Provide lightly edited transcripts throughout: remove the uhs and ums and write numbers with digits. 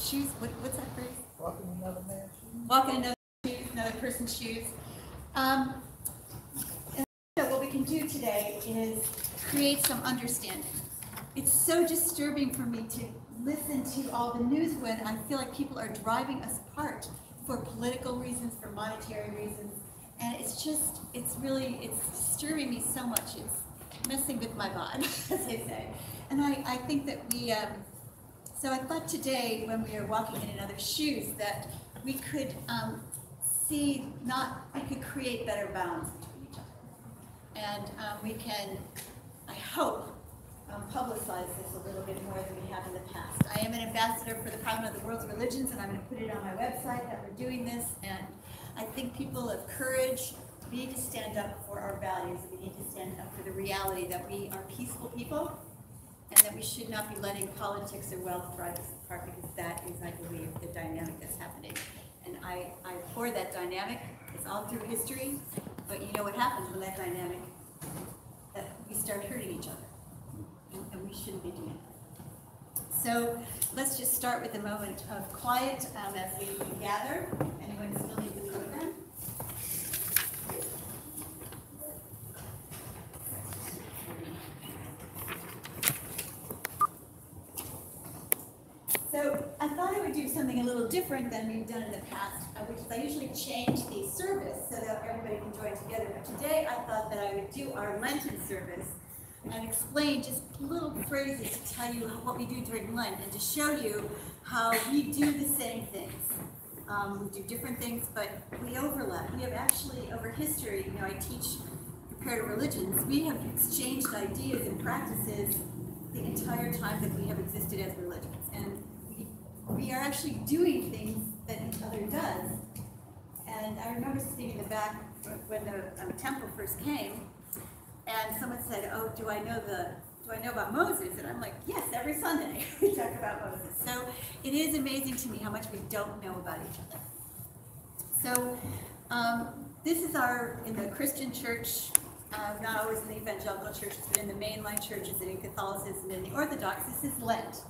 shoes. What's that phrase? Walking another man's shoes. Walking another person's shoes. So what we can do today is create some understanding. It's so disturbing for me to listen to all the news when I feel like people are driving us apart for political reasons, for monetary reasons, and it's disturbing me so much. It's messing with my vibe, as they say. And I think that so I thought today, when we were walking in other shoes, that we could we could create better balance between each other. And we can, I hope, publicize this a little bit more than we have in the past. I am an ambassador for the Parliament of the World's Religions, and I'm going to put it on my website that we're doing this. And I think people of courage need to stand up for our values. We need to stand up for the reality that we are peaceful people, and that we should not be letting politics or wealth drive us apart, because that is, I believe, the dynamic that's happening. And I abhor that dynamic. It's all through history, but you know what happens when that dynamic, that we start hurting each other, and we shouldn't be doing that. So let's just start with a moment of quiet as we gather. Anyone still need to be with them? So I thought I would do something a little different than we've done in the past, which is I usually change the service so that everybody can join together. But today I thought that I would do our Lenten service and explain just little phrases to tell you what we do during Lent and to show you how we do the same things. We do different things, but we overlap. We have actually, over history, I teach comparative religions, we have exchanged ideas and practices the entire time that we have existed as religions. And we are actually doing things that each other does. And I remember sitting in the back when the temple first came, and someone said, "Oh, do I know about Moses?" And I'm like, "Yes, every Sunday we talk about Moses." So it is amazing to me how much we don't know about each other. So this is in the Christian church, not always in the evangelical churches, but in the mainline churches and in Catholicism and in the Orthodox, this is Lent.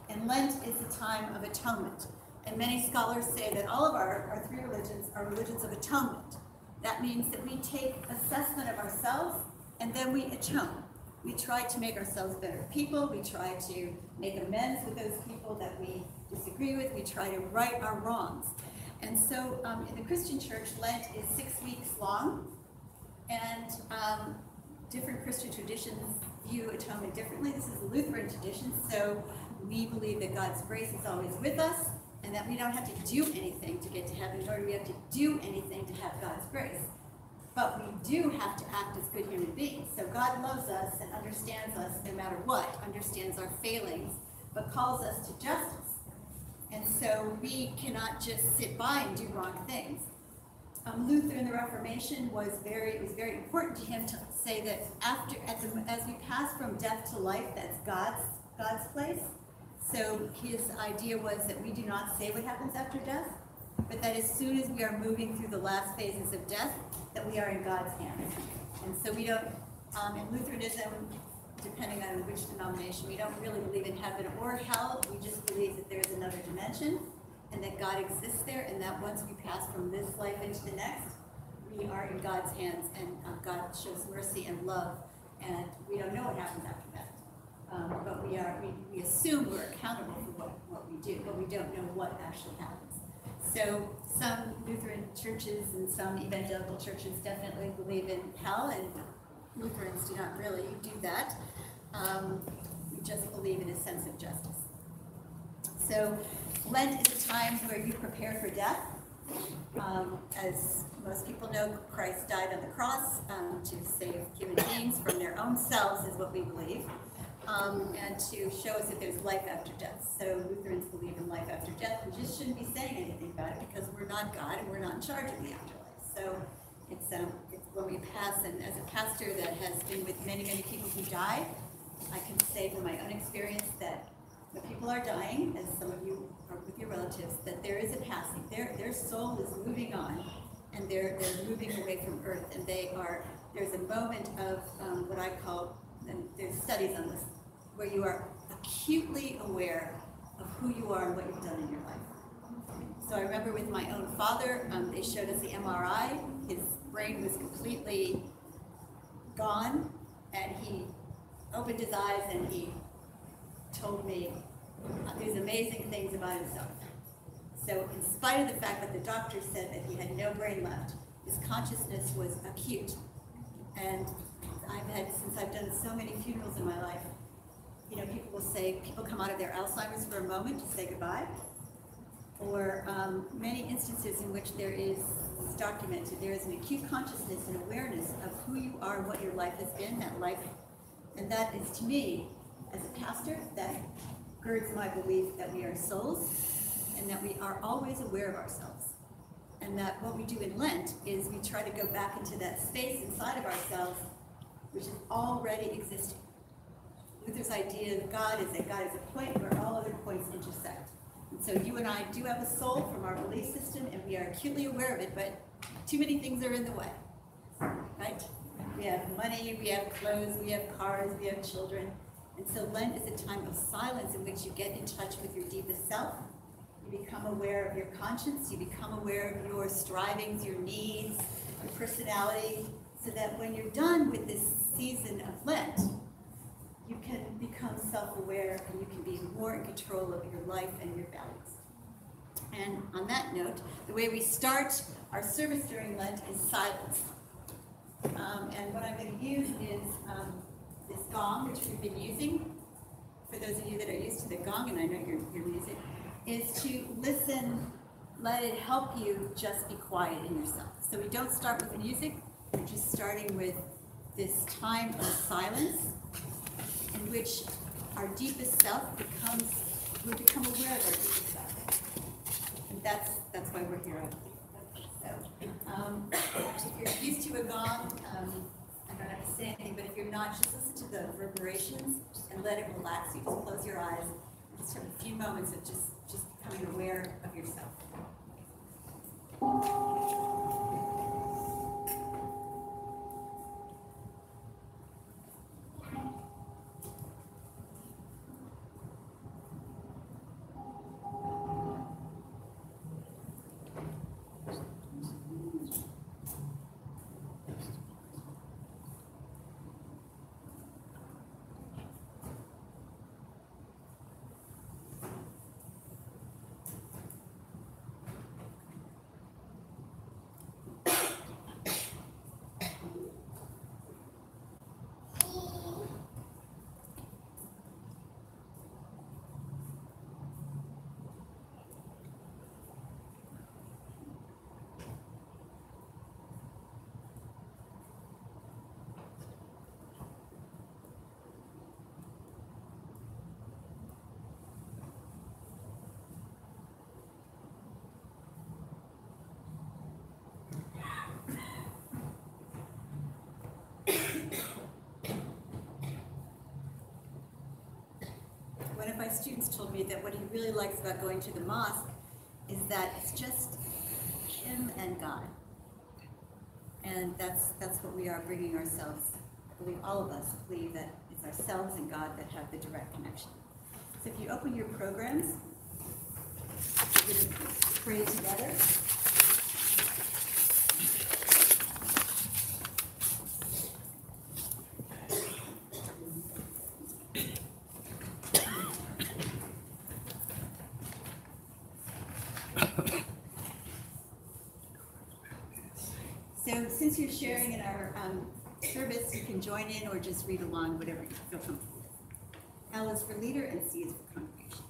And Lent is a time of atonement. And many scholars say that all of our three religions are religions of atonement. That means that we take assessment of ourselves and then we atone. We try to make ourselves better people. We try to make amends with those people that we disagree with. We try to right our wrongs. And so in the Christian church, Lent is 6 weeks long. And different Christian traditions view atonement differently. This is the Lutheran tradition, so we believe that God's grace is always with us, and that we don't have to do anything to get to heaven, nor do we have to do anything to have God's grace. But we do have to act as good human beings. So God loves us and understands us no matter what, understands our failings, but calls us to justice. And so we cannot just sit by and do wrong things. Luther in the Reformation was very important to him to say that as we pass from death to life, that's God's place. So his idea was that we do not say what happens after death, but that as soon as we are moving through the last phases of death, that we are in God's hands. And so we don't, in Lutheranism, depending on which denomination, we don't really believe in heaven or hell. We just believe that there's another dimension, and that God exists there, and that once we pass from this life into the next, we are in God's hands, and God shows mercy and love, and we don't know what happens after that. But we assume we're accountable for what we do, but we don't know what actually happens. So some Lutheran churches and some evangelical churches definitely believe in hell, and Lutherans do not really do that. We just believe in a sense of justice. So Lent is a time where you prepare for death. As most people know, Christ died on the cross to save human beings from their own selves, is what we believe, and to show us that there's life after death. So Lutherans believe in life after death. We just shouldn't be saying anything about it because we're not God and we're not in charge of the afterlife. So it's when we pass, and as a pastor that has been with many people who die, I can say from my own experience that when people are dying, as some of you are with your relatives, that there is a passing. Their soul is moving on, and they're moving away from earth, and there's a moment of what I call, and there's studies on this, where you are acutely aware of who you are and what you've done in your life. So I remember with my own father, they showed us the MRI. His brain was completely gone, and he opened his eyes and he told me these amazing things about himself. So in spite of the fact that the doctor said that he had no brain left, his consciousness was acute. And since I've done so many funerals in my life, you know, people will say, people come out of their Alzheimer's for a moment to say goodbye, or many instances in which it's documented, there is an acute consciousness and awareness of who you are and what your life has been, and that is, to me, as a pastor, that girds my belief that we are souls, and that we are always aware of ourselves. And that what we do in Lent is we try to go back into that space inside of ourselves, which is already existing. Luther's idea of God is that God is a point where all other points intersect. And so you and I do have a soul from our belief system, and we are acutely aware of it, but too many things are in the way, right? We have money, we have clothes, we have cars, we have children. And so Lent is a time of silence in which you get in touch with your deepest self. You become aware of your conscience, you become aware of your strivings, your needs, your personality, so that when you're done with this season of Lent, you can become self-aware and you can be more in control of your life and your values. And on that note, the way we start our service during Lent is silence. And what I'm going to use is this gong, which we've been using. For those of you that are used to the gong, and I know your music, is to listen, let it help you just be quiet in yourself. So we don't start with music, we're just starting with this time of silence in which our deepest self we become aware of our deepest self. And that's why we're here. So if you're used to a gong, I don't have to say anything, but if you're not, just listen to the reverberations and let it relax you. Just close your eyes. Just have a few moments of just becoming aware of yourself. One of my students told me that what he really likes about going to the mosque is that it's just him and God. And that's what we are bringing ourselves. I believe all of us believe that it's ourselves and God that have the direct connection. So if you open your programs, we're going to pray together. So since you're sharing in our service, you can join in or just read along, whatever you feel comfortable with. L is for leader and C is for congregation.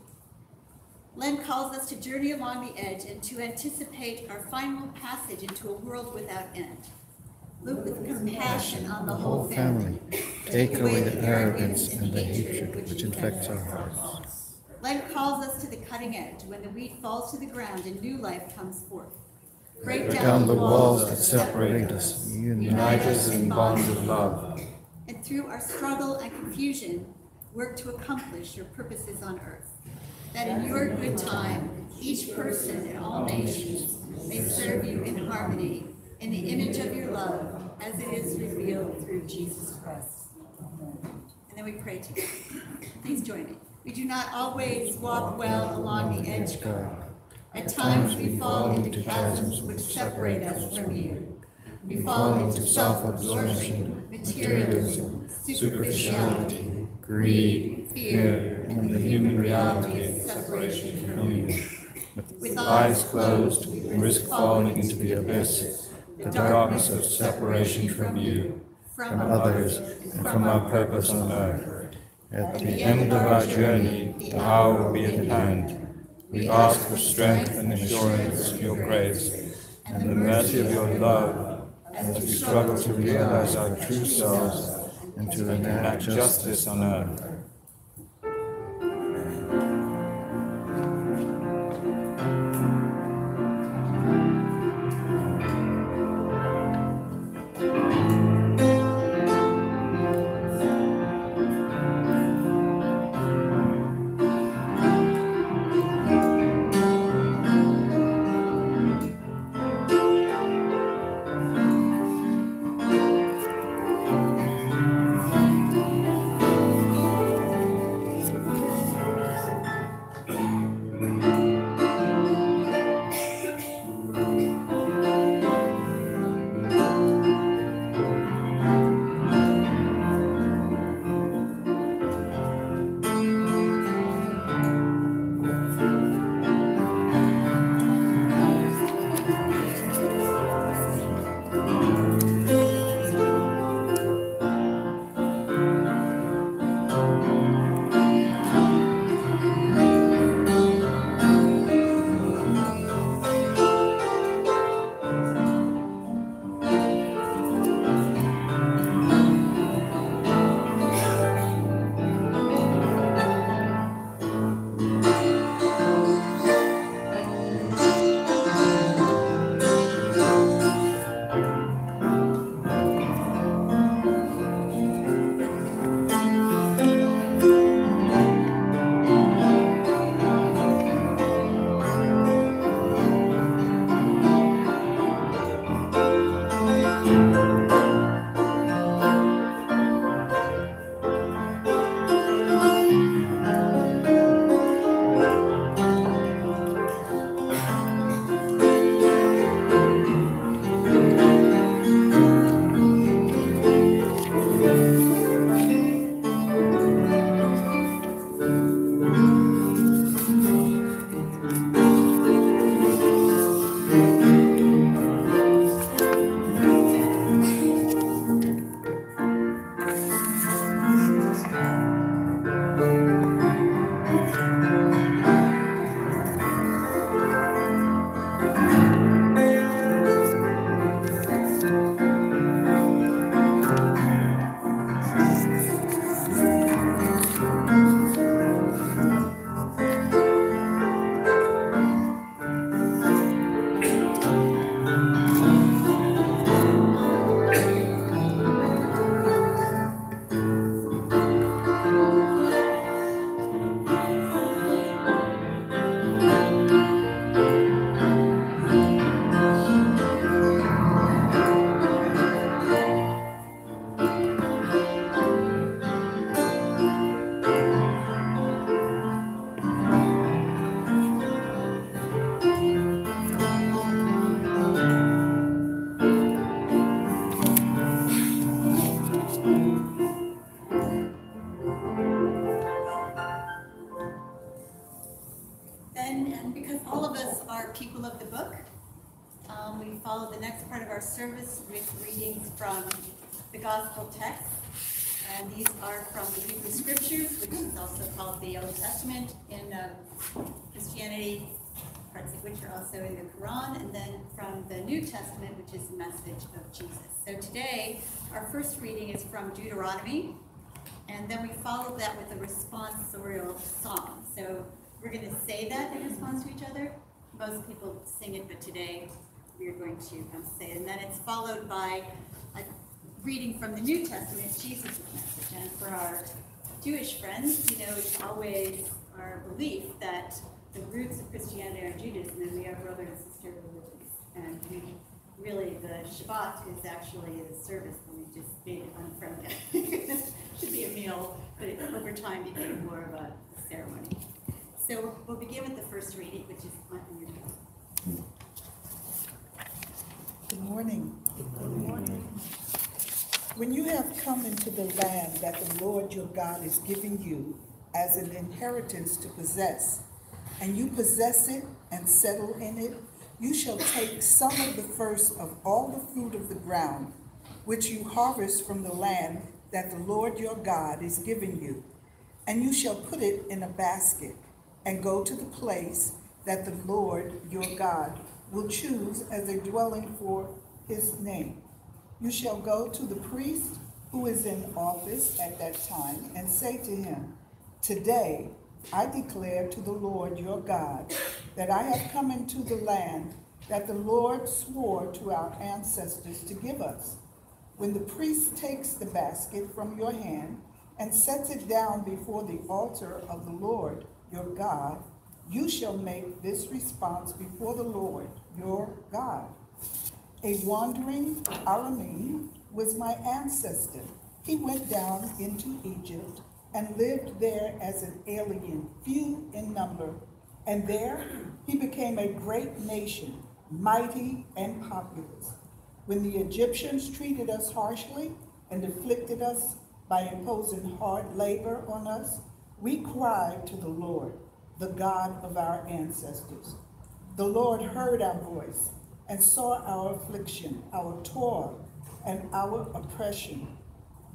Lent calls us to journey along the edge and to anticipate our final passage into a world without end. Look with compassion on the whole family. Take away the arrogance and the hatred which infects our hearts. Lent calls us to the cutting edge when the wheat falls to the ground and new life comes forth. Break down the walls that separate us, unite us in bonds of love. And through our struggle and confusion, work to accomplish your purposes on earth. That in your good time, each person in all nations may serve you in harmony, in the image of your love, as it is revealed through Jesus Christ. And then we pray together. Please join me. We do not always walk well along the edge, God. At times we fall into chasms which separate us from you. We fall into self-absorption, materialism, superficiality, greed, fear, and the human reality of separation from you. With eyes closed, we risk falling into the abyss, the darkness of separation from you, from others, and from our purpose on earth. At the end of our journey, the hour will be at hand. We ask for strength and assurance of your grace, and the mercy of your love, as we struggle to realize our true selves and to enact justice on earth. People of the book. We follow the next part of our service with readings from the gospel text. And these are from the Hebrew Scriptures, which is also called the Old Testament in Christianity, parts of which are also in the Quran, and then from the New Testament, which is the message of Jesus. So today, our first reading is from Deuteronomy, and then we follow that with a responsorial song. So we're going to say that in response to each other. Most people sing it, but today we are going to say it. And then it's followed by a reading from the New Testament, Jesus' message. And for our Jewish friends, it's always our belief that the roots of Christianity are Judaism, and we are brother and sister religions. And really, the Shabbat is actually a service that we just made it unfriendly. It should be a meal, but it over time became more of a ceremony. So we'll begin with the first reading, which is on your note. Good morning. Good morning. When you have come into the land that the Lord your God is giving you as an inheritance to possess, and you possess it and settle in it, you shall take some of the first of all the fruit of the ground, which you harvest from the land that the Lord your God is giving you, and you shall put it in a basket, and go to the place that the Lord your God will choose as a dwelling for his name. You shall go to the priest who is in office at that time and say to him, today I declare to the Lord your God that I have come into the land that the Lord swore to our ancestors to give us. When the priest takes the basket from your hand and sets it down before the altar of the Lord your God, you shall make this response before the Lord your God. A wandering Aramean was my ancestor. He went down into Egypt and lived there as an alien, few in number, and there he became a great nation, mighty and populous. When the Egyptians treated us harshly and afflicted us by imposing hard labor on us, we cried to the Lord, the God of our ancestors. The Lord heard our voice and saw our affliction, our toil, and our oppression.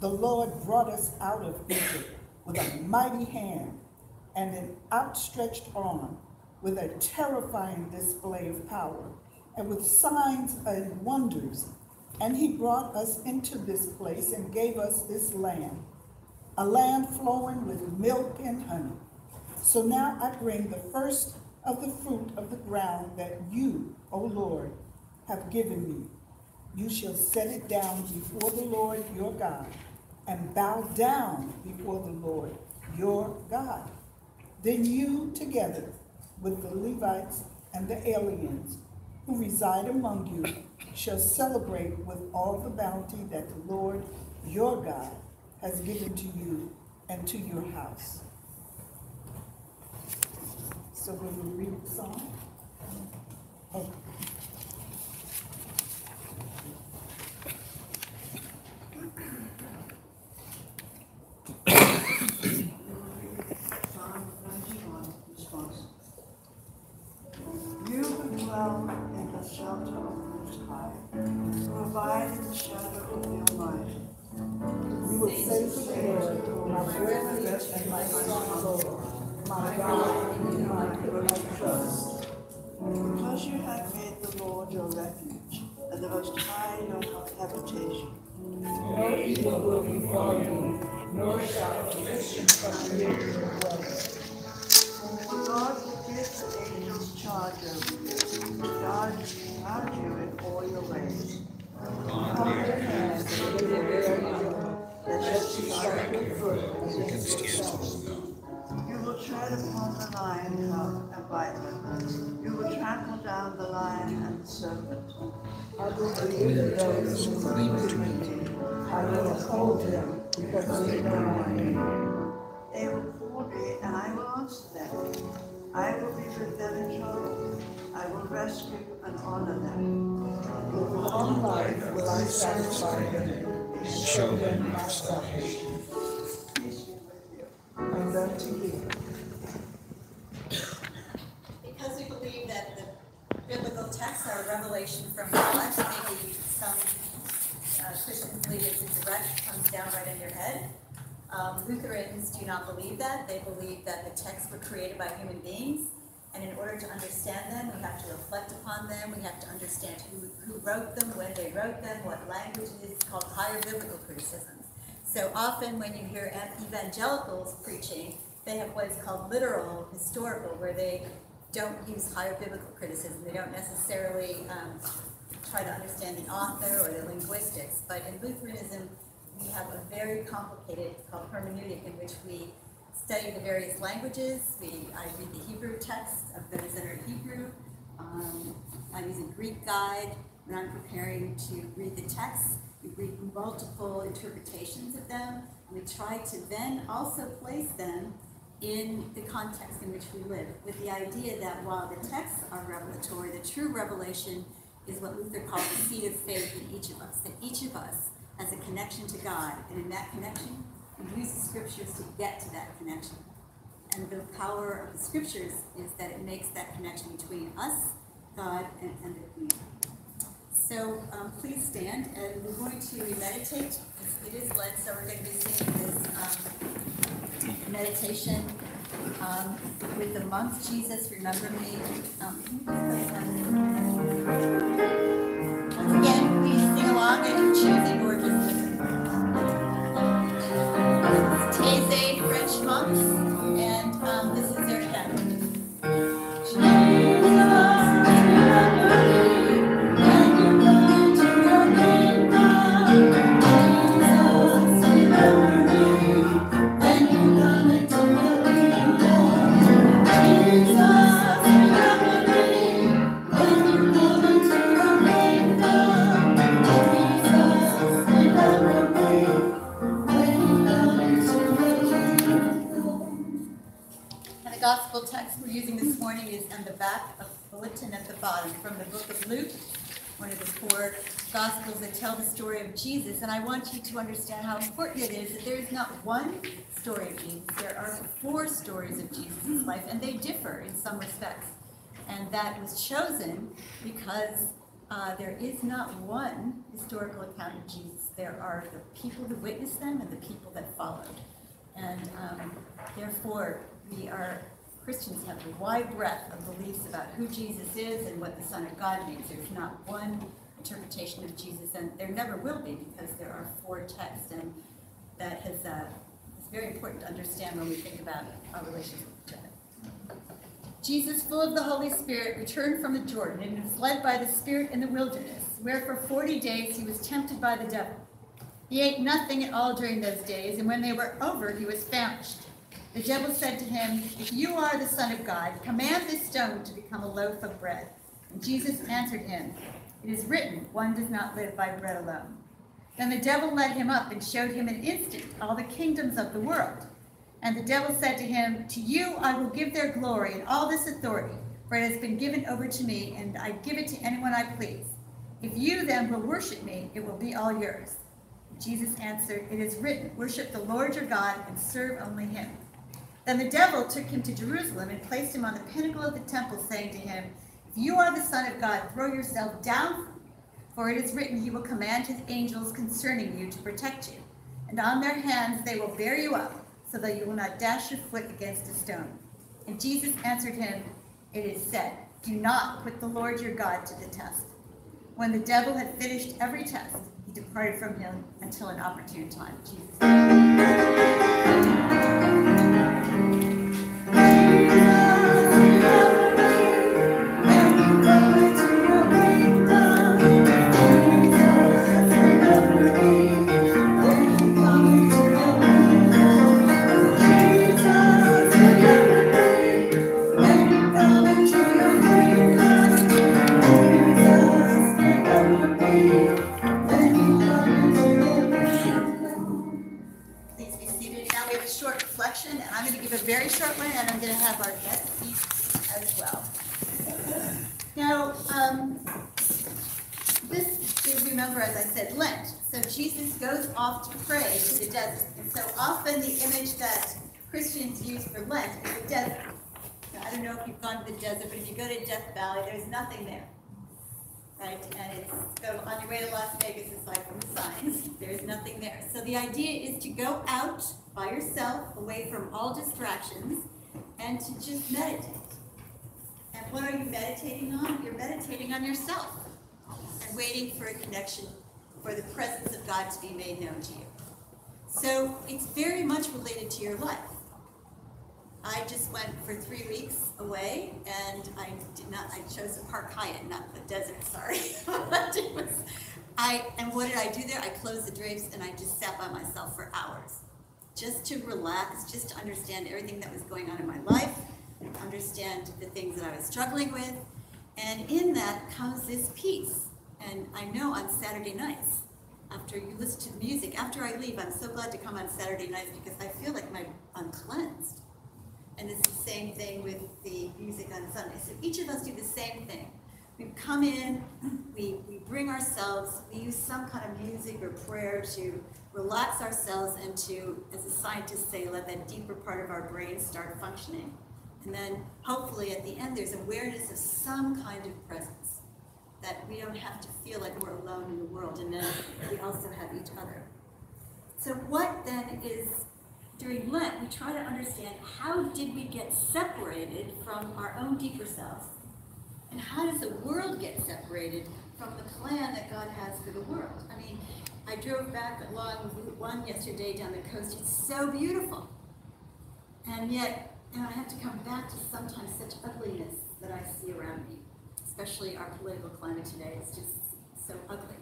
The Lord brought us out of Egypt with a mighty hand and an outstretched arm, with a terrifying display of power, and with signs and wonders. And he brought us into this place and gave us this land, a land flowing with milk and honey. So now I bring the first of the fruit of the ground that you, O Lord, have given me. You shall set it down before the Lord your God, and bow down before the Lord your God. Then you, together with the Levites and the aliens who reside among you, shall celebrate with all the bounty that the Lord your God has given to you and to your house. So we will read the song. Okay. You who dwell in the shelter of the Most High, who abide in the shadow of the Almighty, You will say to the Lord, my refuge and my stronghold, my God, in whom I put my trust. because you have made the Lord your refuge, and the Most High your habitation. No evil will befall you, nor shall affliction come near your dwelling. For God will give the angels charge over you, to guard you in all your ways. Upon their hands they will bear you, lest you strike your foot against a stone. You will tread upon the lion cub and viper. You will trample down the lion and the serpent. I will deliver those who cling to me. I will uphold them because they know my name. They will call me, and I will answer them. I will be with them in trouble. I will rescue and honor them. With long life will I satisfy them and show them my salvation. Peace be with you. And unto you. Because we believe that the biblical texts are a revelation from God, maybe some Christians believe it's a direct, comes down right in your head. Lutherans do not believe that. They believe that the texts were created by human beings, and in order to understand them, we have to reflect upon them. We have to understand who wrote them, when they wrote them, what language it is. Called higher biblical criticism. So often when you hear evangelicals preaching, they have what is called literal historical, where they don't use higher biblical criticism. They don't necessarily try to understand the author or the linguistics. But in Lutheranism, we have a very complicated called hermeneutic, in which we study the various languages. I read the Hebrew text of those that are Hebrew. I'm using Greek guide when I'm preparing to read the text. We read multiple interpretations of them, and we try to then also place them in the context in which we live, with the idea that while the texts are revelatory, the true revelation is what Luther called the seed of faith in each of us, that each of us has a connection to God, and in that connection, we use the scriptures to get to that connection. And the power of the scriptures is that it makes that connection between us, God, and the community. So please stand, and we're going to meditate. It is Lent, so we're going to be singing this meditation with the monks. Jesus, remember me. Once again, please sing along if you're choosing or just listen. Taizé French monks, and this is their hymn. Gospel text we're using this morning is on the back of the bulletin at the bottom from the book of Luke, one of the 4 Gospels that tell the story of Jesus. And I want you to understand how important it is that there is not one story of Jesus. There are 4 stories of Jesus' life, and they differ in some respects. And that was chosen because there is not one historical account of Jesus. There are the people who witnessed them and the people that followed. And therefore, Christians have a wide breadth of beliefs about who Jesus is and what the Son of God means. There's not one interpretation of Jesus, and there never will be, because there are 4 texts, and that is very important to understand when we think about our relationship with each other. Jesus, full of the Holy Spirit, returned from the Jordan and was led by the Spirit in the wilderness, where for 40 days he was tempted by the devil. He ate nothing at all during those days, and when they were over, he was famished. The devil said to him, "If you are the Son of God, command this stone to become a loaf of bread." And Jesus answered him, "It is written, one does not live by bread alone." Then the devil led him up and showed him in an instant all the kingdoms of the world. And the devil said to him, "To you I will give their glory and all this authority, for it has been given over to me, and I give it to anyone I please. If you then will worship me, it will be all yours." And Jesus answered, "It is written, worship the Lord your God and serve only him." Then the devil took him to Jerusalem and placed him on the pinnacle of the temple, saying to him, "If you are the Son of God, throw yourself down, for it is written, he will command his angels concerning you to protect you. And on their hands they will bear you up, so that you will not dash your foot against a stone." And Jesus answered him, "It is said, do not put the Lord your God to the test." When the devil had finished every test, he departed from him until an opportune time. Jesus. Very short one, and I'm going to have our guest speak as well. Now, this is, remember, as I said, Lent. So Jesus goes off to pray to the desert. And so often the image that Christians use for Lent is the desert. Now, I don't know if you've gone to the desert, but if you go to Death Valley, there's nothing there. Right? And it's go on your way to Las Vegas, it's like from the signs. There's nothing there. So the idea is to go out by yourself, away from all distractions, and to just meditate. And what are you meditating on? You're meditating on yourself and waiting for a connection, for the presence of God to be made known to you. So it's very much related to your life. I just went for 3 weeks away, and I chose the Park Hyatt, not the desert, sorry. And what did I do there? I closed the drapes and I just sat by myself for hours. Just to relax, just to understand everything that was going on in my life, understand the things that I was struggling with, and in that comes this peace. And I know on Saturday nights, after you listen to the music, after I leave, I'm so glad to come on Saturday nights because I feel like I'm cleansed. And it's the same thing with the music on Sunday. So each of us do the same thing. We come in, we bring ourselves, we use some kind of music or prayer to relax ourselves and to, as the scientists say, let that deeper part of our brain start functioning. And then hopefully at the end there's awareness of some kind of presence, that we don't have to feel like we're alone in the world, and then we also have each other. So what then is, during Lent, we try to understand how did we get separated from our own deeper selves? And how does the world get separated from the plan that God has for the world? I mean, I drove back along Route 1 yesterday down the coast. It's so beautiful. And yet, I have to come back to sometimes such ugliness that I see around me, especially our political climate today. It's just so ugly,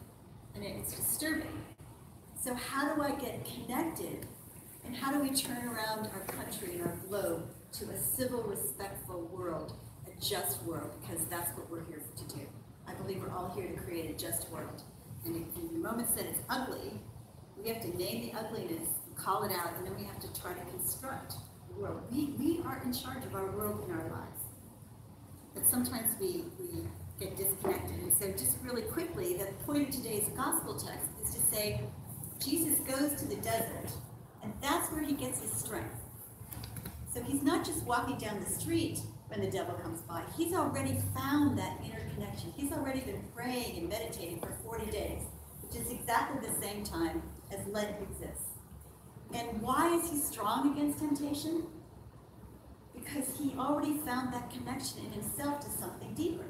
and it's disturbing. So how do I get connected, and how do we turn around our country and our globe to a civil, respectful world, a just world, because that's what we're here to do. I believe we're all here to create a just world. And in the moments that it's ugly, we have to name the ugliness, call it out, and then we have to try to construct the world. We are in charge of our world and our lives. But sometimes we get disconnected. And so just really quickly, the point of today's gospel text is to say, Jesus goes to the desert, and that's where he gets his strength. So he's not just walking down the street when the devil comes by. He's already found that inner connection. He's already been praying and meditating for 40 days, which is exactly the same time as Lent exists. And why is he strong against temptation? Because he already found that connection in himself to something deeper.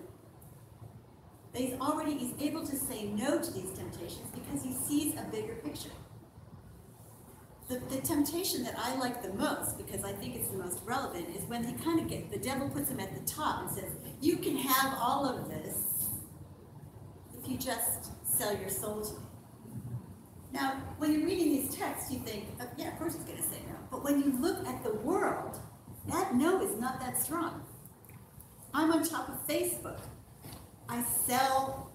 He's able to say no to these temptations because he sees a bigger picture. The temptation that I like the most, because I think it's the most relevant, is when he the devil puts him at the top and says, you can have all of this if you just sell your soul to me. Now, when you're reading these texts, you think, oh, yeah, of course he's going to say no. But when you look at the world, that no is not that strong. I'm on top of Facebook. I sell,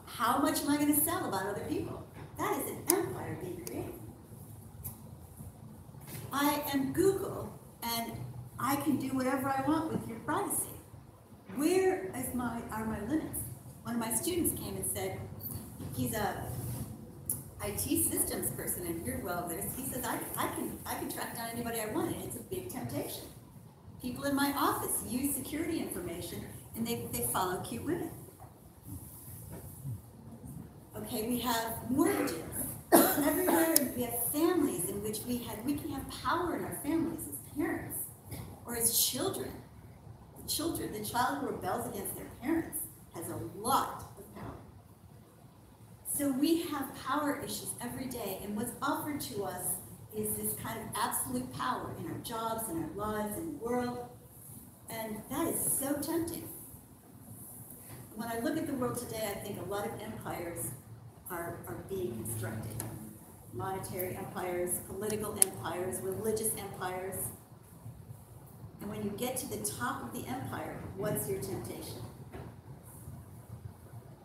how much am I going to sell about other people? That is an empire being created. I am Google, and I can do whatever I want with your privacy. Where are my limits? One of my students came and said, he's a IT systems person, and you're well versed. He says, I can track down anybody I want, and it's a big temptation. People in my office use security information, and they follow cute women. Okay, we have mortgages. Everywhere we have families in which we can have power in our families as parents or as children. The child who rebels against their parents has a lot of power. So we have power issues every day, and what's offered to us is this kind of absolute power in our jobs, in our lives, in the world, and that is so tempting. When I look at the world today, I think a lot of empires are being constructed. Monetary empires, political empires, religious empires. And when you get to the top of the empire, what's your temptation?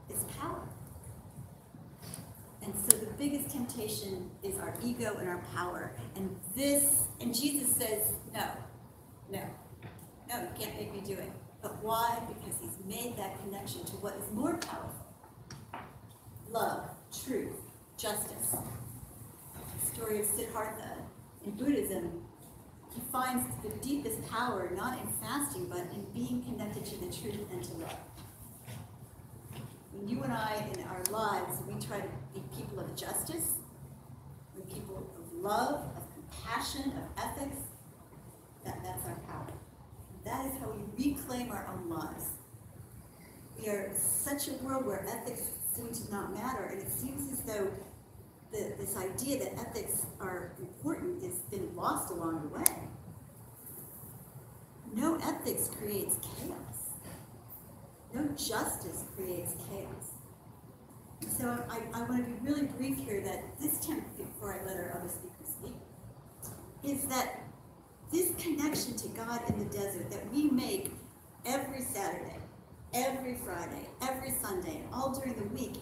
It's power. And so the biggest temptation is our ego and our power. And Jesus says, no, you can't make me do it. But why? Because he's made that connection to what is more powerful. Love, truth, justice. The story of Siddhartha in Buddhism, he finds the deepest power not in fasting, but in being connected to the truth and to love. When you and I, in our lives, we try to be people of justice, we're people of love, of compassion, of ethics, that's our power. That is how we reclaim our own lives. We are in such a world where ethics seem to not matter, and it seems as though this idea that ethics are important has been lost along the way. No ethics creates chaos. No justice creates chaos. And so I want to be really brief here that this time, before I let our other speakers speak, is that this connection to God in the desert that we make every Saturday, every Friday, every Sunday, and all during the week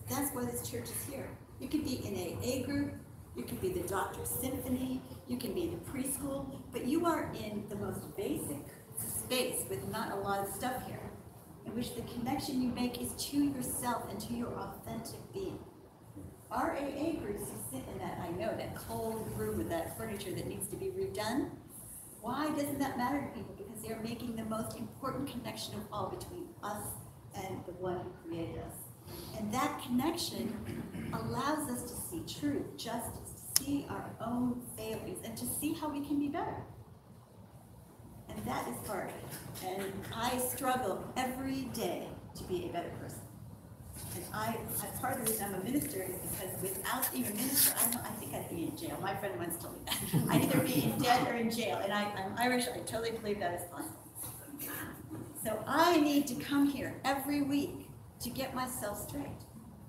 that's why this church is here. You could be in a group, You can be the Doctor's Symphony, you can be the preschool, but you are in the most basic space with not a lot of stuff here, in which the connection you make is to yourself and to your authentic being. Our AA groups who sit in that, I know, that cold room with that furniture that needs to be redone, why doesn't that matter to people? Because they're making the most important connection of all between us and the one who created us. And that connection allows us to see truth, justice, to see our own failings, and to see how we can be better. And that is hard. And I struggle every day to be a better person. And part of the reason I'm a minister is because without being a minister, I think I'd be in jail. My friend once told me that. I'd either be in debt or in jail. And I'm Irish, I totally believe that is possible. So I need to come here every week to get myself straight.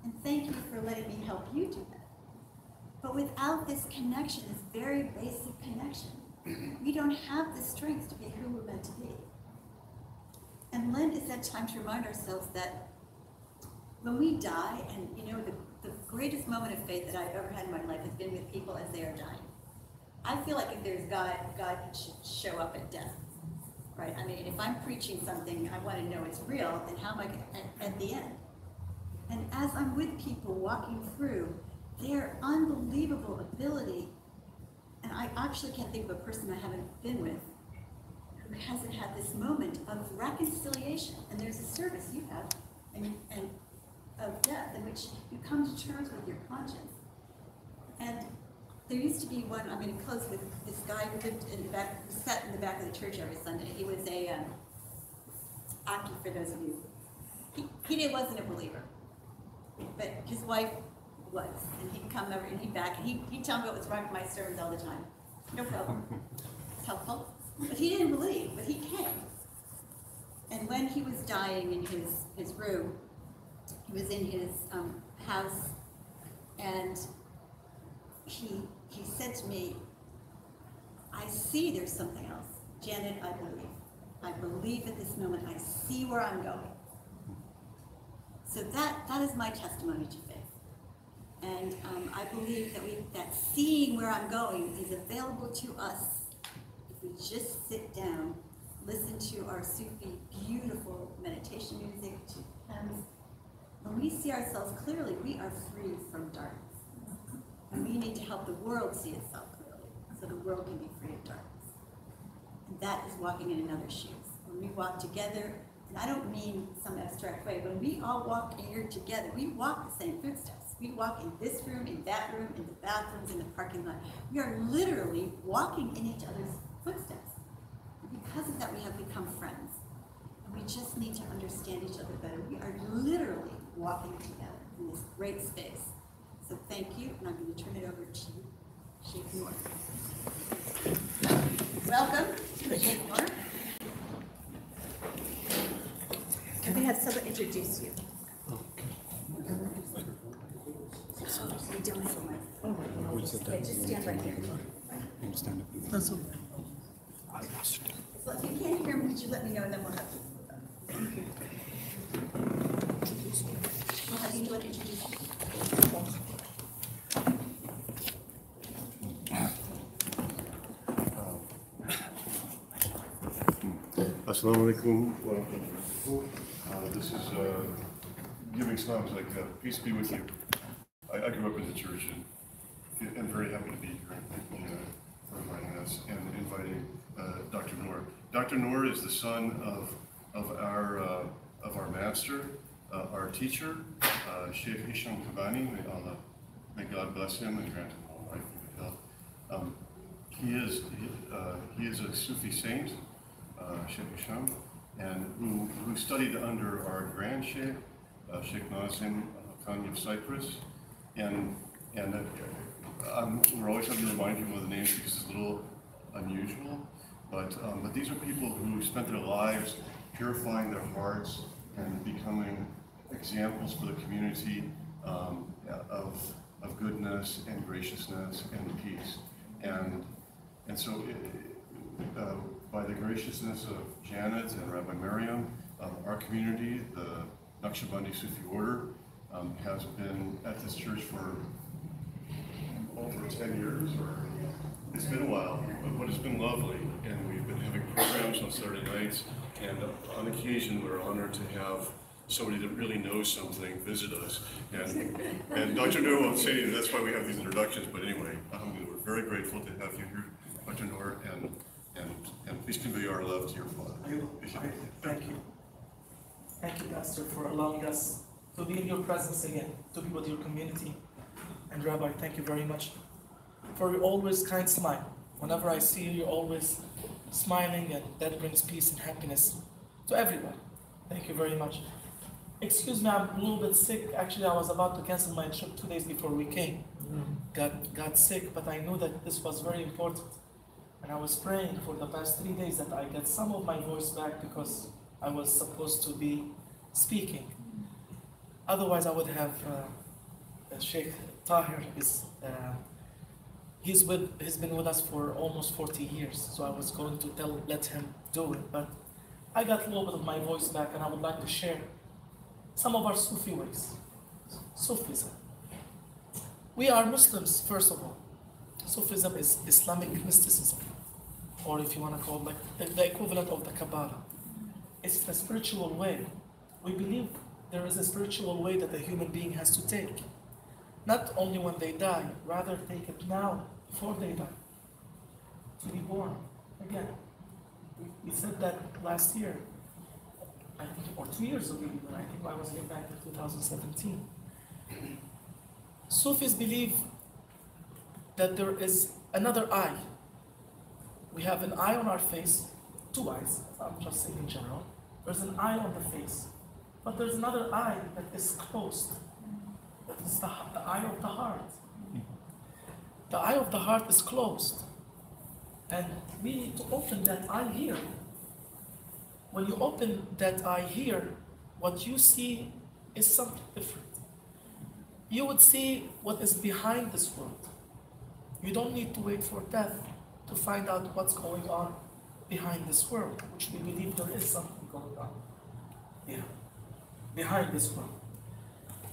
And thank you for letting me help you do that. But without this connection, this very basic connection, we don't have the strength to be who we're meant to be. And Lent is that time to remind ourselves that when we die, and you know, the greatest moment of faith that I've ever had in my life has been with people as they are dying. I feel like if there's God, God should show up at death, right? I mean, if I'm preaching something, I want to know it's real, then how am I going to, at the end? And as I'm with people walking through their unbelievable ability, and I actually can't think of a person I haven't been with who hasn't had this moment of reconciliation. And there's a service you have, and of death, in which you come to terms with your conscience. And there used to be one, I'm going to close with this guy who lived in the back, who sat in the back of the church every Sunday. He was a Aki, for those of you. He wasn't a believer, but his wife was, and he'd come over and he'd back, and he'd tell me what was wrong with my sermons all the time. No problem. It's helpful. But he didn't believe, but he came. And when he was dying in his room, he was in his house, and he said to me, I see there's something else. Janet, I believe. I believe at this moment. I see where I'm going. So that is my testimony to faith. And I believe that seeing where I'm going is available to us if we just sit down, listen to our Sufi beautiful meditation music, to hymns. When we see ourselves clearly, we are free from darkness. And we need to help the world see itself clearly, so the world can be free of darkness. And that is walking in another's shoes. When we walk together, and I don't mean some abstract way, when we all walk here together, we walk the same footsteps. We walk in this room, in that room, in the bathrooms, in the parking lot. We are literally walking in each other's footsteps. And because of that, we have become friends. And we just need to understand each other better. We are literally walking together in this great space. So thank you, and I'm going to turn it over to Sheikh Nour. Welcome, Sheikh Nour. Can we have someone introduce you? You don't have a mic. Okay, just stand right here. That's okay. So if you can't hear me, could you let me know, and then we'll have you. We'll have you do an introduction. Assalamu alaikum wa rahmatullah. This is giving salams like peace be with you. I grew up in the church and I'm very happy to be here. Thank you for inviting us and inviting Dr. Nour. Dr. Nour is the son of our master, our teacher, Sheikh Kabbani. May God bless him and grant him long life and good health. He is a Sufi saint, Sheikh Hisham, and who studied under our grand Sheikh, Sheikh Nazim Khani of Cyprus, and we're always having to remind people of the names because it's a little unusual, but these are people who spent their lives purifying their hearts and becoming examples for the community of goodness and graciousness and peace, and so by the graciousness of Janet and Rabbi Miriam, our community, the Naqshbandi Sufi order, has been at this church for over 10 years. It's been a while, but it's been lovely, and we've been having programs on Saturday nights, and on occasion we're honored to have somebody that really knows something visit us. And Dr. Nour won't say anything, that's why we have these introductions, but anyway, we're very grateful to have you here, Dr. Nour, and please convey our love to your father. Thank you. Thank you, Pastor, for allowing us to be in your presence again, to be with your community. And Rabbi, thank you very much for your always kind smile. Whenever I see you, you're always smiling, and that brings peace and happiness to everyone. Thank you very much. Excuse me, I'm a little bit sick. Actually, I was about to cancel my trip 2 days before we came. Got sick, but I knew that this was very important. And I was praying for the past 3 days that I get some of my voice back, because I was supposed to be speaking. Otherwise, I would have Sheikh Tahir. He's been with us for almost 40 years, so I was going to let him do it. But I got a little bit of my voice back, and I would like to share some of our Sufi ways. Sufism. We are Muslims, first of all. Sufism is Islamic mysticism, or if you want to call it like the equivalent of the Kabbani. It's the spiritual way. We believe there is a spiritual way that a human being has to take. Not only when they die, rather take it now, before they die. To be born again. We said that last year, I think, or 2 years ago, even. I think I was getting back in 2017. Sufis believe that there is another eye. We have an eye on our face, 2 eyes, I'm just saying in general. There's an eye on the face, but there's another eye that is closed. That is the eye of the heart. The eye of the heart is closed, and we need to open that eye here. When you open that eye here, what you see is something different. You would see what is behind this world. You don't need to wait for death to find out what's going on behind this world, which we believe there is something going on behind this world.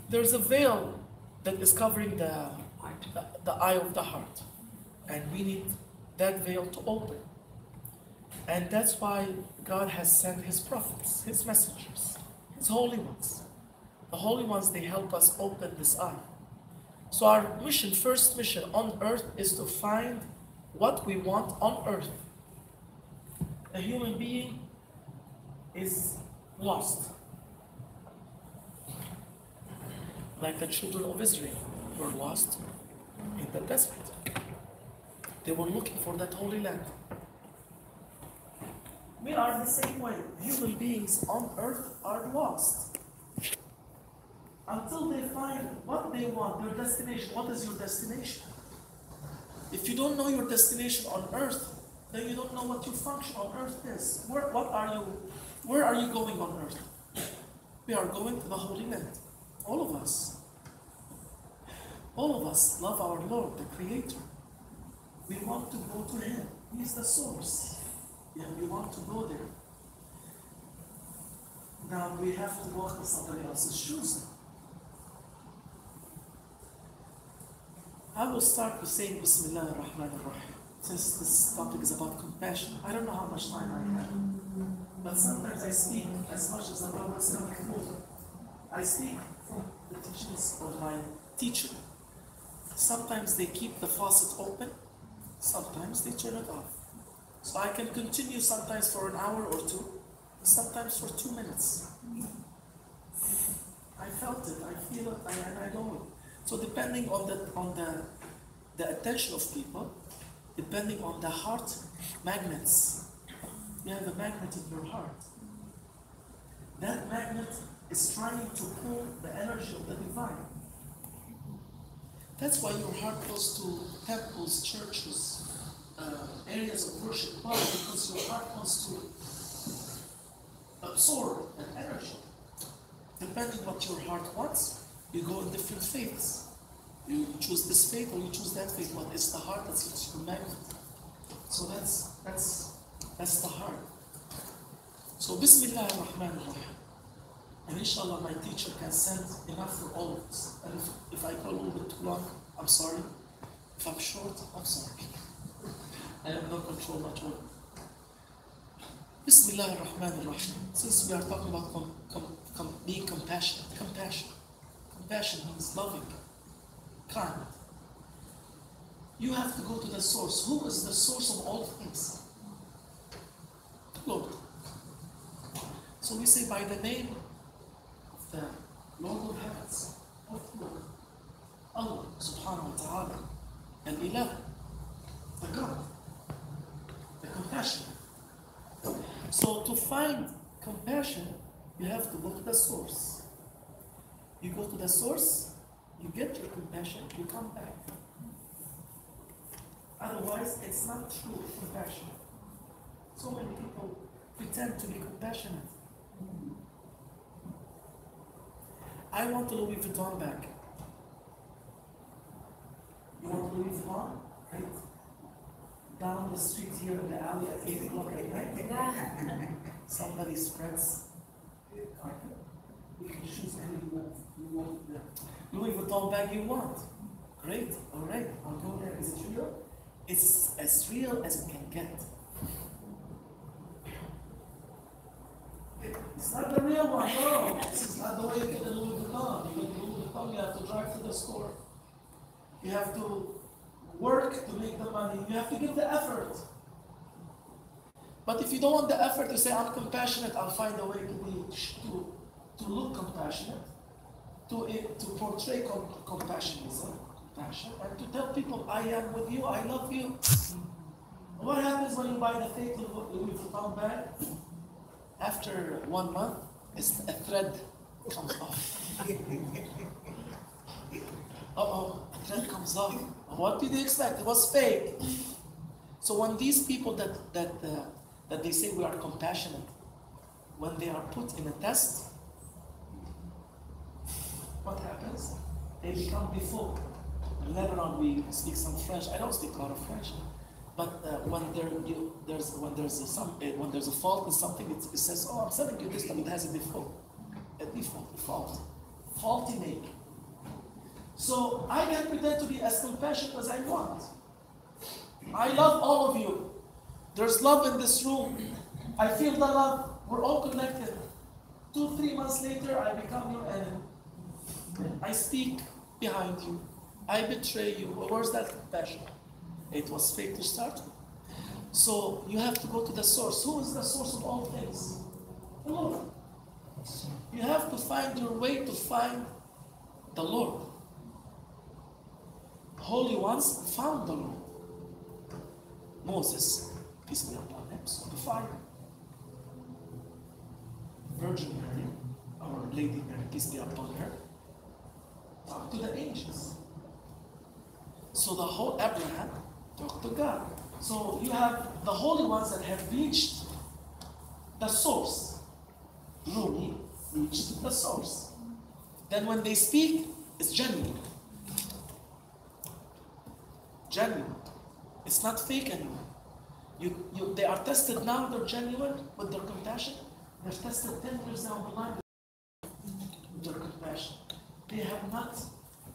There's a veil that is covering the eye of the heart, and we need that veil to open. And that's why God has sent His prophets, His messengers, His holy ones. The holy ones, they help us open this eye. So our mission, first mission on earth, is to find what we want on earth. A human being is lost. Like the children of Israel were lost in the desert. They were looking for that holy land. We are the same way. Human beings on earth are lost. Until they find what they want, their destination. What is your destination? If you don't know your destination on earth, then you don't know what your function on earth is. Where are you going on earth? We are going to the Holy Land. All of us. All of us love our Lord, the Creator. We want to go to Him. He is the source. And we want to go there. Now we have to walk in somebody else's shoes. I will start with saying Bismillah ar-Rahman ar-Rahim. Since this topic is about compassion, I don't know how much time I have. But sometimes I speak as much as the Lord is coming over. I speak from the teachings of my teacher. Sometimes they keep the faucet open, sometimes they turn it off. So I can continue sometimes for an hour or two, sometimes for 2 minutes. I felt it, I feel it, and I know it. So depending on the attention of people, depending on the heart magnets, you have a magnet in your heart. That magnet is trying to pull the energy of the divine. That's why your heart goes to temples, churches, areas of worship. Why? Because your heart wants to absorb that energy. Depending what your heart wants, you go in different faiths. You choose this faith or you choose that faith, but it's the heart that's your magnet. So that's the heart. So Bismillah ar-Rahman ar-Rahim. And inshallah my teacher can send enough for all of us. And if I go a little bit too long, I'm sorry. If I'm short, I'm sorry. I have no control at all. Bismillah ar-Rahman ar-Rahim. Since we are talking about being compassionate, compassion means loving, kind. You have to go to the source. Who is the source of all things? Lord. So we say by the name of the Lord of heavens, of Lord, Allah subhanahu wa ta'ala, and Ilah, the God, the compassion. So to find compassion, you have to go to the source. You go to the source, you get your compassion, you come back. Otherwise, it's not true compassion. So many people pretend to be compassionate. I want a Louis Vuitton bag. You want Louis Vuitton? Right? Down the street here in the alley at 8 o'clock at night, somebody spreads carpet. You can choose any you want the Louis Vuitton bag you want. Great, all right, I'll go there. Is it real? It's as real as it can get. It's not the real one, no. This is not the way you get the Louis Vuitton. You get the Louis Vuitton, you have to drive to the store. You have to work to make the money. You have to give the effort. But if you don't want the effort, you say, I'm compassionate, I'll find a way to look compassionate, to portray compassion, and to tell people, I am with you, I love you. What happens when you buy the fake Louis Vuitton bag? After 1 month, a thread comes off. Uh-oh, a thread comes off. What did you expect? It was fake. So when these people that they say we are compassionate, when they are put in a test, what happens? They become default. In Lebanon, we speak some French. I don't speak a lot of French, but when there's a fault in something, it says, "Oh, I'm selling you this, but it has a default, faulty make." So I can pretend to be as compassionate as I want. I love all of you. There's love in this room. I feel the love. We're all connected. 2-3 months later, I become your enemy. I speak behind you. I betray you. Where's that compassion? It was fake to start with. So you have to go to the source. Who is the source of all things? The Lord. You have to find your way to find the Lord. Holy ones found the Lord. Moses, peace be upon him, saw the fire. Virgin Mary, our Lady Mary, peace be upon her, talked to the angels. So the whole Abraham talked to God. So you have the holy ones that have reached the source. Rumi reached the source. Then when they speak, it's genuine. Genuine. It's not fake anymore. They are tested now, they're genuine with their compassion. They're tested 10 years down the line with their compassion. They have not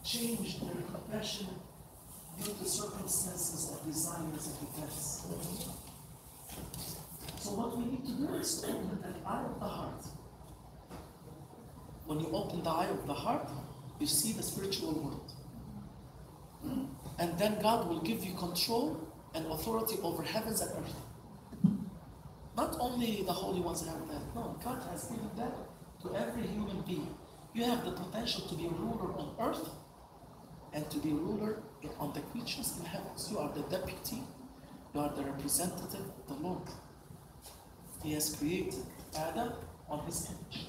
changed their compassion due to circumstances of desires and events. So what we need to do is to open an eye of the heart. When you open the eye of the heart, you see the spiritual world. And then God will give you control and authority over heavens and earth. Not only the holy ones have that. No, God has given that to every human being. You have the potential to be a ruler on earth and to be a ruler on the creatures in heavens. You are the deputy. You are the representative of the Lord. He has created Adam on his image.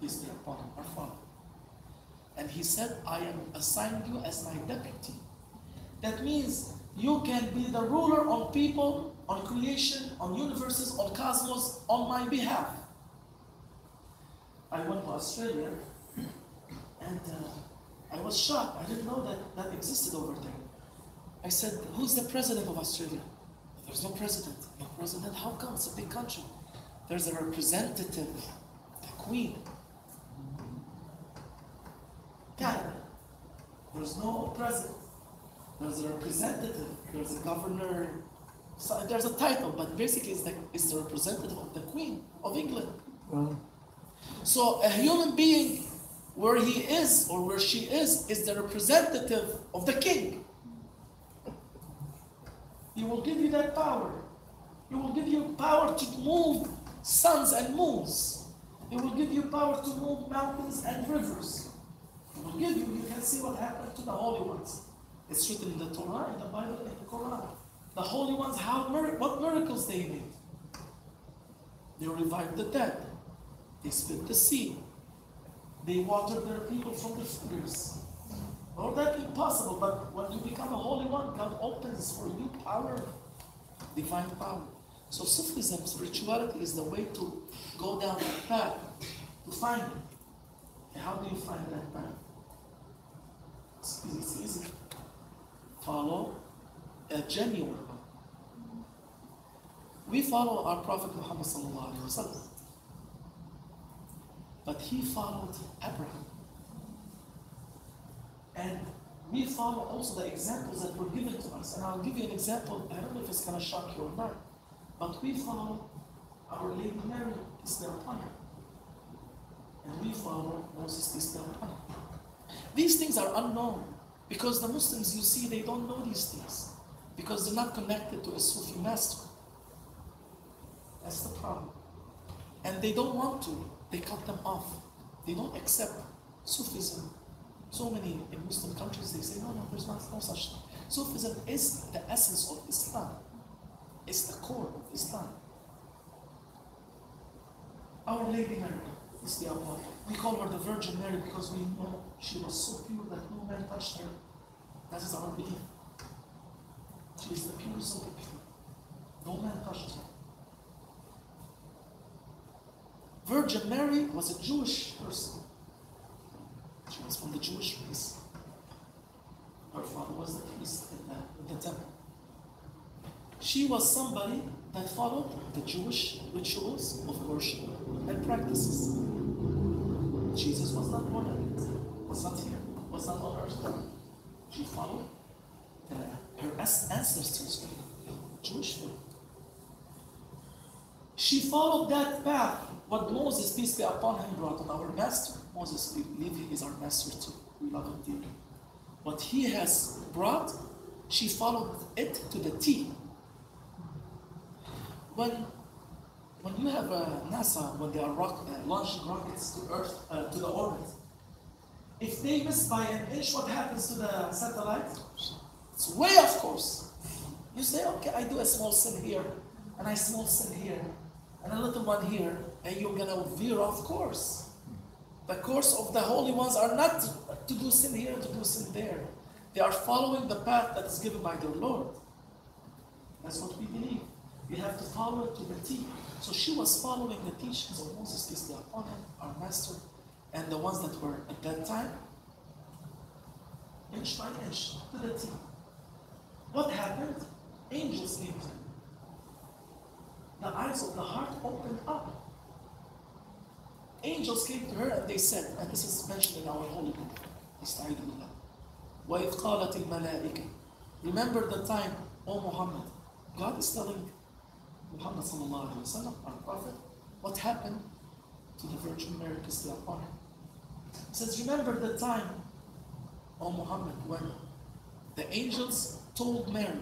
Peace be upon him, our Father. And he said, I am assigned you as my deputy. That means you can be the ruler on people, on creation, on universes, on cosmos, on my behalf. I went to Australia and I was shocked. I didn't know that existed over there. I said, who's the president of Australia? There's no president. No president? How come? It's a big country. There's a representative, the Queen. Canada. There's no president. there's a representative, there's a governor, so there's a title, but basically it's the representative of the Queen of England. So a human being, where he is or where she is the representative of the king. He will give you that power. He will give you power to move suns and moons. He will give you power to move mountains and rivers. He will give you can see what happened to the holy ones. It's written in the Torah, in the Bible, in the Quran. The holy ones, what miracles they made. They revived the dead. They split the sea. They watered their people from the fingers. All that impossible, but when you become a holy one, God opens for you power, divine power. So Sufism, spirituality, is the way to go down that path, to find it. And how do you find that path? It's easy. Follow a genuine one. We follow our Prophet Muhammad sallallahu alaihi wasallam, but he followed Abraham. And we follow also the examples that were given to us. And I'll give you an example. I don't know if it's going to shock you or not, but we follow Our Lady Mary, peace be upon her. And we follow Moses, peace be upon him. These things are unknown because the Muslims, you see, they don't know these things because they're not connected to a Sufi master. That's the problem. And they don't want to. They cut them off. They don't accept Sufism. So many in Muslim countries, they say, no, there's no such thing. Sufism is the essence of Islam. It's the core of Islam. Our Lady Mary is the Allah. We call her the Virgin Mary because we know she was so pure that no man touched her. That is our belief. She is the purest of the pure. No man touched her. Virgin Mary was a Jewish person. She was from the Jewish race. Her father was the priest in the temple. She was somebody that followed the Jewish rituals of worship and practices. Jesus was not born in it, was not here, was not on earth. She followed her ancestors' Jewish faith. She followed that path. What Moses, peace be upon him, brought on our master. Moses, we believe he is our master too. We love him dearly. What he has brought, she followed it to the T. When you have NASA, when they are launching rockets to Earth, to the orbit, if they miss by an inch, what happens to the satellite? It's way off course. You say, okay, I do a small sin here, and a small sin here, and a little one here, and you're going to veer off course. The course of the holy ones are not to do sin here, to do sin there. They are following the path that is given by their Lord. That's what we believe. We have to follow it to the T. So she was following the teachings of Moses, peace be upon him, our master, and the ones that were at that time, inch by inch, to the T. What happened? Angels came to him. The eyes of the heart opened up. Angels came to her and they said, and this is mentioned in our holy book, وَإِذْ قَالَتِ الْمَلَائِكَةِ. Remember the time, O Muhammad, God is telling Muhammad sallallahu alaihi wasallam, our prophet, what happened to the Virgin Mary, peace be upon her. He says, remember the time, O Muhammad, when the angels told Mary,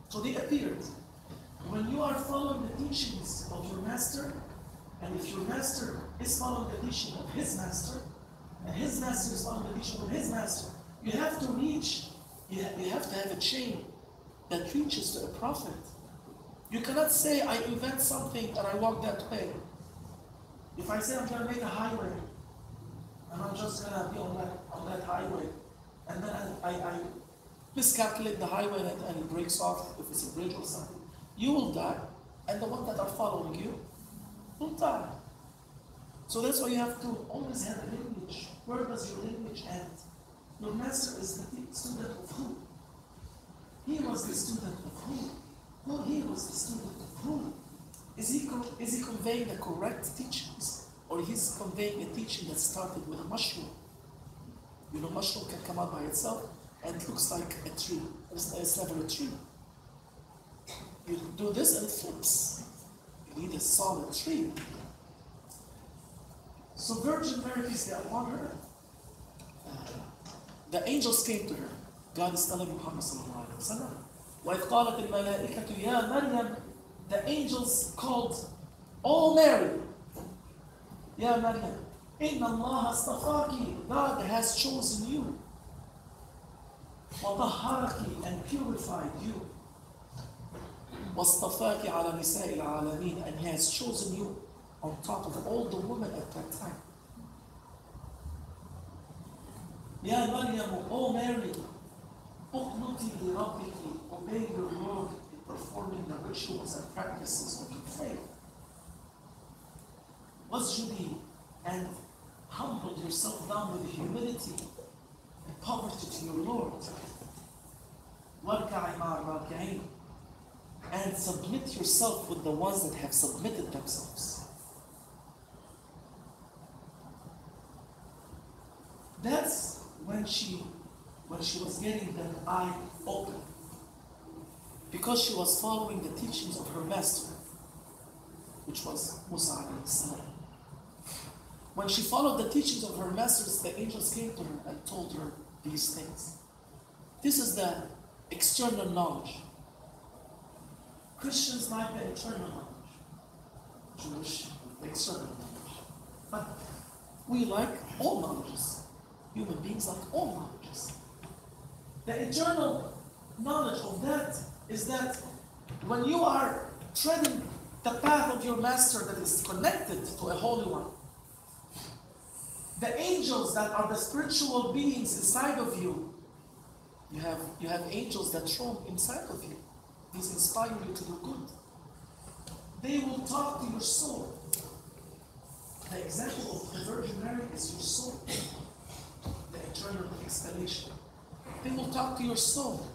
so they appeared. When you are following the teachings of your master, and if your master is following the teaching of his master, and his master is following the teaching of his master, you have to reach, you have to have a chain that reaches to a prophet. You cannot say, I invent something and I walk that way. If I say I'm going to make a highway, and I'm just going to be on that highway, and then I miscalculate the highway and it breaks off, if it's a bridge or something, you will die, and the ones that are following you will die. So that's why you have to always have a lineage. Where does your lineage end? Your master is the student of who? He was the student of who? No, he was the student of who? Is he conveying the correct teachings? Or he's conveying a teaching that started with a mushroom? You know, mushroom can come out by itself, and it looks like a tree. It's never a tree. You do this and it flips. You need a solid tree. So Virgin Mary, peace be upon her, the angels came to her. God is telling Muhammad sallallahu alaihi wasallam, وَإِذْ قَالَتِ الْمَلَائِكَةُ يَا مَرْيَمْ, the angels called, "Oh Mary, Ya Maryam, Inna Allah astafaki, God has chosen you, وَطَهَّرَكِ, and purified you, وَاصْطَفَاكِ عَلَى نِسَاءِ الْعَالَمِينَ, and He has chosen you on top of all the women at that time. Ya Maryam, O Mary, uqnuti li rabbiki, obey your Lord in performing the rituals and practices of your faith. Wasjudi, and humble yourself down with humility and poverty to your Lord. Warka'i ma'a raki'in, and submit yourself with the ones that have submitted themselves. That's when she was getting the eye open, because she was following the teachings of her master, which was Musa alayhi salam. When she followed the teachings of her masters, the angels came to her and told her these things. This is the external knowledge. Christians like the internal knowledge. Jewish, the external knowledge. But we like all knowledges. Human beings like all knowledges. The internal knowledge of that is that when you are treading the path of your master that is connected to a holy one, the angels that are the spiritual beings inside of you, you have angels that roam inside of you. These inspire you to do good. They will talk to your soul. The example of the Virgin Mary is your soul, the eternal explanation. They will talk to your soul.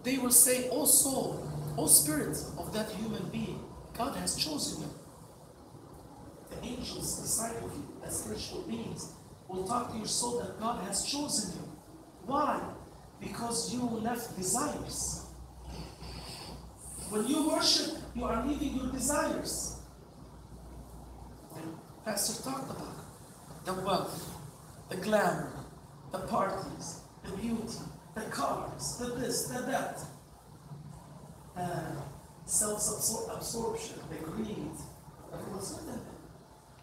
They will say, "O soul, O spirit of that human being, God has chosen you." The angels inside of you, as spiritual beings, will talk to your soul that God has chosen you. Why? Because you left desires. When you worship, you are leaving your desires. The pastor talked about the wealth, the glamour, the parties, the beauty, the cars, the this, the that, self-absorption, the greed.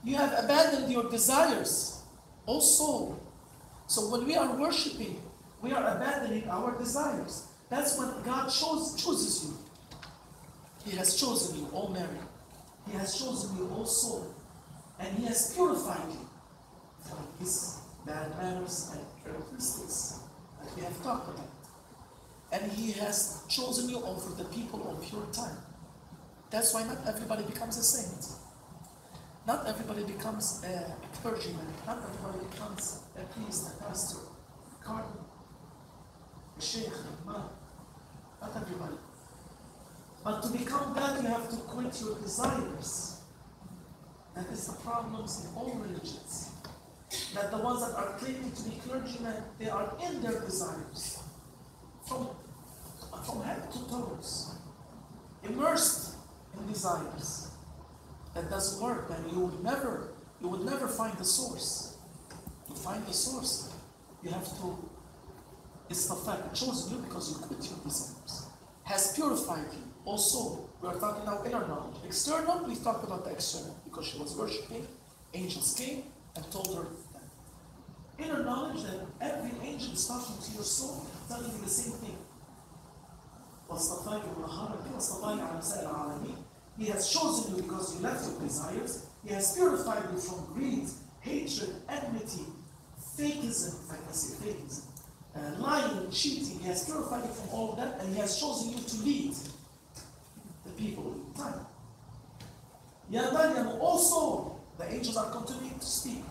You have abandoned your desires, O soul. So when we are worshiping, we are abandoning our desires. That's when God chooses you. He has chosen you, O Mary. He has chosen you, O soul. And He has purified you from His bad manners and characteristics that we have talked about. And He has chosen you over the people of your time. That's why not everybody becomes a saint. Not everybody becomes a clergyman. Not everybody becomes a priest, a pastor, a cardinal, a sheikh, a imam. Not everybody. But to become that, you have to quit your desires. That is the problems in all religions. That the ones that are claiming to be clergymen, they are in their desires. From head to toes. Immersed in desires. That doesn't work, and you would never find the source. To find the source, you have to, it's the fact, chosen you because you quit your desires. Has purified you. Also, we are talking now inner knowledge. External, we've talked about the external, because she was worshiping, angels came and told her that. Inner knowledge, that every angel is talking to your soul, telling you the same thing. He has chosen you because you left your desires. He has purified you from greed, hatred, enmity, fakeism, if I can say fakeism, lying, cheating. He has purified you from all of that, and He has chosen you to lead the people of the time. Ya Maryam, also, the angels are continuing to speak.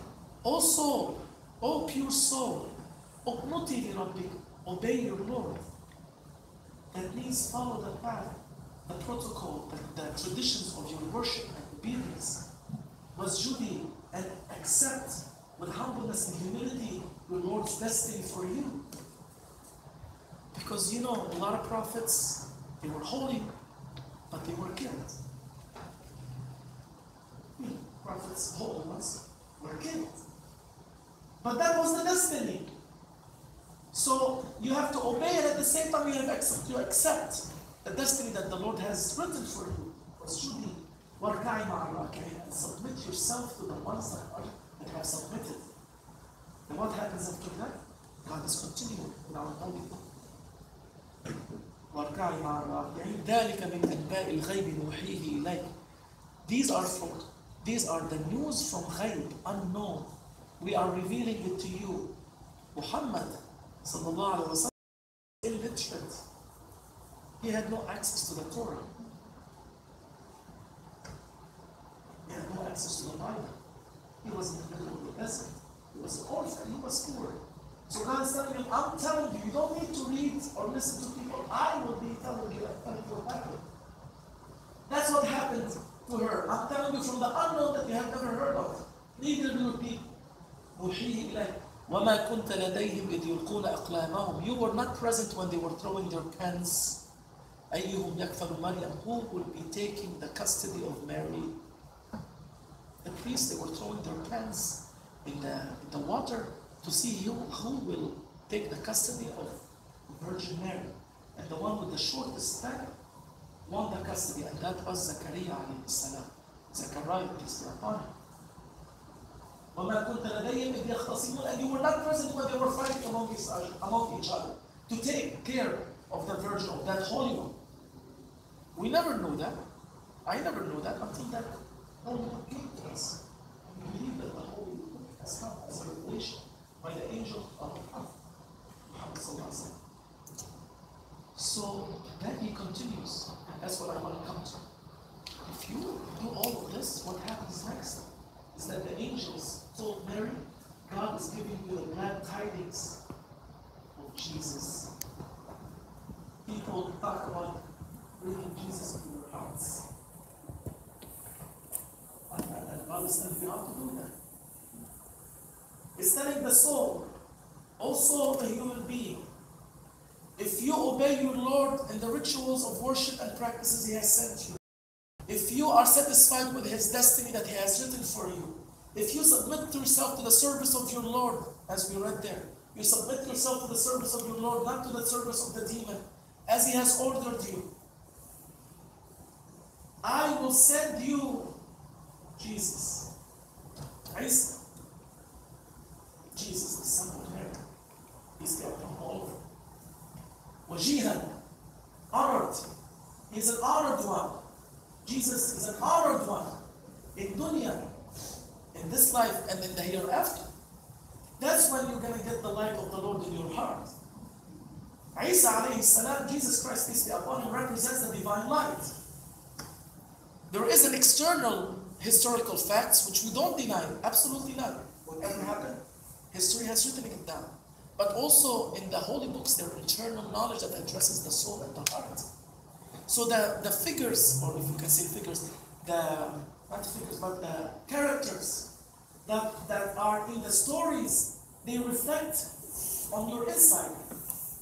O soul, O pure soul, uqnuti li rabbik, obey your Lord. That means follow the path, the protocol, the traditions of your worship and obedience. Wasjudi, and accept with humbleness and humility your Lord's best thing for you. Because you know, a lot of prophets, they were holy, but they were killed. Prophets, holy ones, were killed. But that was the destiny. So you have to obey, and at the same time you accept the destiny that the Lord has written for you. Submit yourself to the ones that have submitted. And what happens after that? God is continuing in our holy book. These are the news from ghaib, unknown. We are revealing it to you. Muhammad sallallahu alaihi wasallam is illiterate. He had no access to the Torah. He had no access to the Bible. He was in the middle of the desert. He was an orphan. He was poor. So God is telling him, I'm telling you, you don't need to read or listen to people. I will be telling you what happened. That's what happened to her. I'm telling you from the unknown that you have never heard of. Neither will be. وَمَا كُنْتَ لَدَيْهِمْ إِذْ يُلْقُونَ أَقْلَامَهُم. You were not present when they were throwing their pens. أَيُّهُمْ يَكْفَلُ مَرْيَمْ. Who will be taking the custody of Mary? The priests, they were throwing their pens in the water to see who will take the custody of Virgin Mary. And the one with the shortest span won the custody, and that was Zechariah alayhi salam. Zechariah, peace be upon him. وَمَا كُنْتَ لَدَيْهِمْ إِذْ يَخْتَصِمُونَ. And you were not present when they were fighting among each other to take care of the Virgin, of that Holy One. We never knew that. I never knew that until that Holy One came to us. We believe that the Holy One has come as a revelation by the angel of the Prophet Muhammad sallallahu alaihi wasallam. So then he continues. That's what I want to come to. If you do all of this, what happens next is that the angels told Mary, God is giving you the glad tidings of Jesus. People talk about bringing Jesus into their hearts. And God is telling you how to do that. It's telling the soul, O soul of a human being, if you obey your Lord in the rituals of worship and practices He has sent you, if you are satisfied with His destiny that He has written for you, if you submit yourself to the service of your Lord, as we read there, you submit yourself to the service of your Lord, not to the service of the demon, as He has ordered you, I will send you Jesus. Isa. Jesus, the Son of Mary. He's the all over. Wajihan, honored. He's an honored one. Jesus is an honored one in dunya, in this life and in the hereafter. That's when you're going to get the light of the Lord in your heart. Isa alayhi salam, Jesus Christ, peace be upon him, represents the divine light. There is an external historical facts which we don't deny, absolutely not. Whatever happened, history has written it down. But also in the holy books, there are internal knowledge that addresses the soul and the heart. So the figures, or if you can say figures, not figures, but the characters that are in the stories, they reflect on your inside.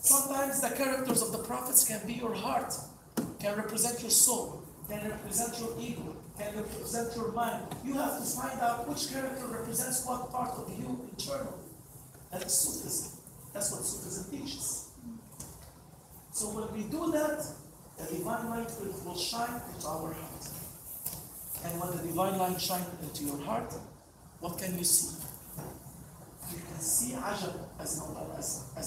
Sometimes the characters of the prophets can be your heart, can represent your soul, can represent your ego, can represent your mind. You have to find out which character represents what part of you internally. That is Sufism. That's what Sufism teaches. So when we do that, the divine light will shine into our heart. And when the divine light shines into your heart, what can you see? You can see ajab, as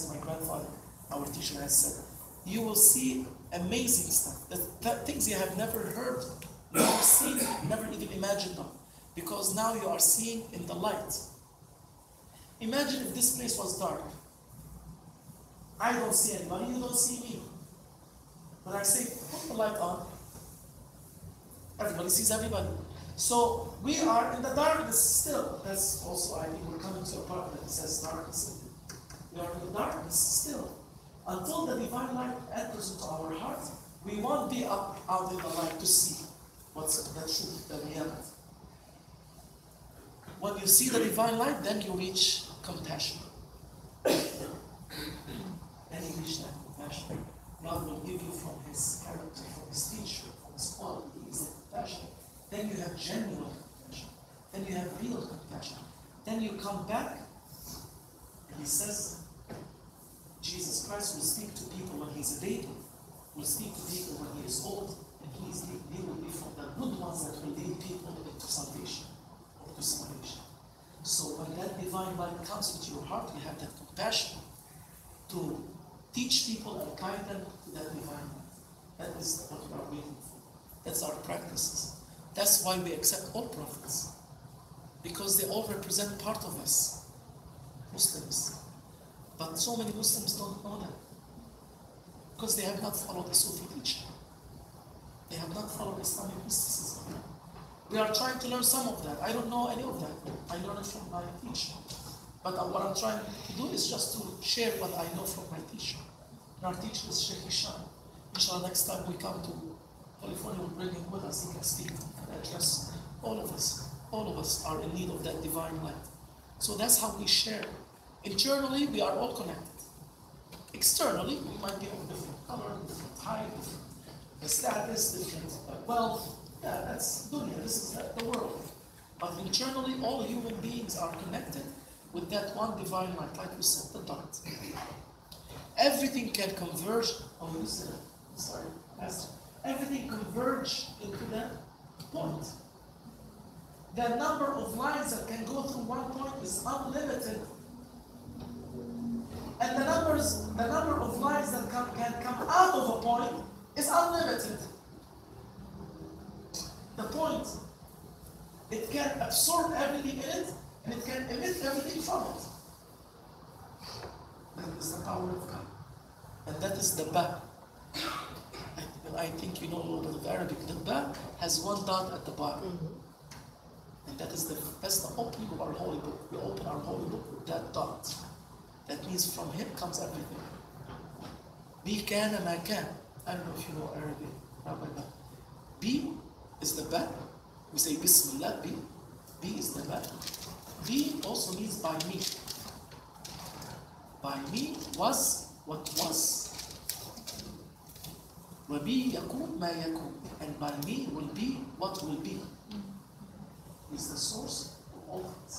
my grandfather, our teacher, has said. You will see amazing stuff, that things you have never heard, never seen, never even imagined of, because now you are seeing in the light. Imagine if this place was dark. I don't see anybody, you don't see me. But I say, put the light on. Everybody sees everybody. So we are in the darkness still. That's also, I think we're coming to a part that says darkness. We are in the darkness still. Until the divine light enters into our heart, we won't be out in the light to see what's the truth, the reality. When you see the divine light, then you reach compassion. then you reach that compassion. God will give you from His character, from His teacher, from His quality. He is a compassion. Then you have genuine compassion. Then you have real compassion. Then you come back, and He says, Jesus Christ will speak to people when He's a baby, will speak to people when He is old, and He will be from the good ones that will lead people into salvation, or to salvation. So when that divine light comes into your heart, you have that compassion to teach people and guide them to that divine light. That is what we are waiting for. That's our practices. That's why we accept all prophets, because they all represent part of us, Muslims. But so many Muslims don't know that, because they have not followed the Sufi teaching. They have not followed Islamic mysticism. We are trying to learn some of that. I don't know any of that. I learned it from my teacher. But what I'm trying to do is just to share what I know from my teacher. And our teacher is Sheikh Hisham. Inshallah, next time we come to California, we'll bring him with us. He can speak and address all of us. All of us are in need of that divine light. So that's how we share. Internally, we are all connected. Externally, we might be of different color, different height, different status, different wealth. Yeah, that's dunya. This is the world. But internally, all human beings are connected with that one divine light, like we said, the dot. Everything can converge. Oh, you said it. Sorry, Pastor. Everything converge into that point. The number of lines that can go through one point is unlimited. And the number of lines that can come out of a point is unlimited. The point, it can absorb everything in it, and it can emit everything from it. That is the power of God. And that is the ba. I think you know a little bit of Arabic. The ba has one dot at the bottom. And that's the opening of our holy book. We open our holy book with that dot. That means from Him comes everything. Bi kana ma kan. I don't know if you know Arabic. Bi is the ba. We say Bismillah, bi. Bi is the ba. Bi also means by me. By me was what was. وَبِي يَكُونْ مَا يَكُونْ. And by me will be what will be. Is the source of all things.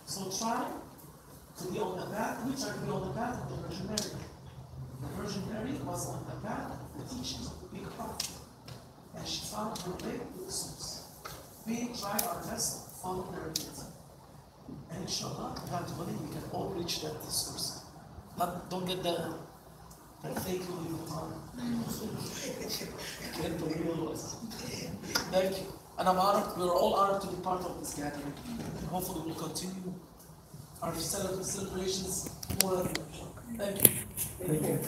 So try to be on the path. We try to be on the path of the Virgin Mary. The Virgin Mary was on the path of the teachings of the big prophet. And she found her way to the source. We try our best to follow their lead. And inshallah, God willing, we can all reach that source. Don't get the fake Louis Vuitton. Get the real ones. Thank you. And I'm honored, we're all honored to be part of this gathering. And hopefully we'll continue our celebrations more than usual. Thank you. Thank you.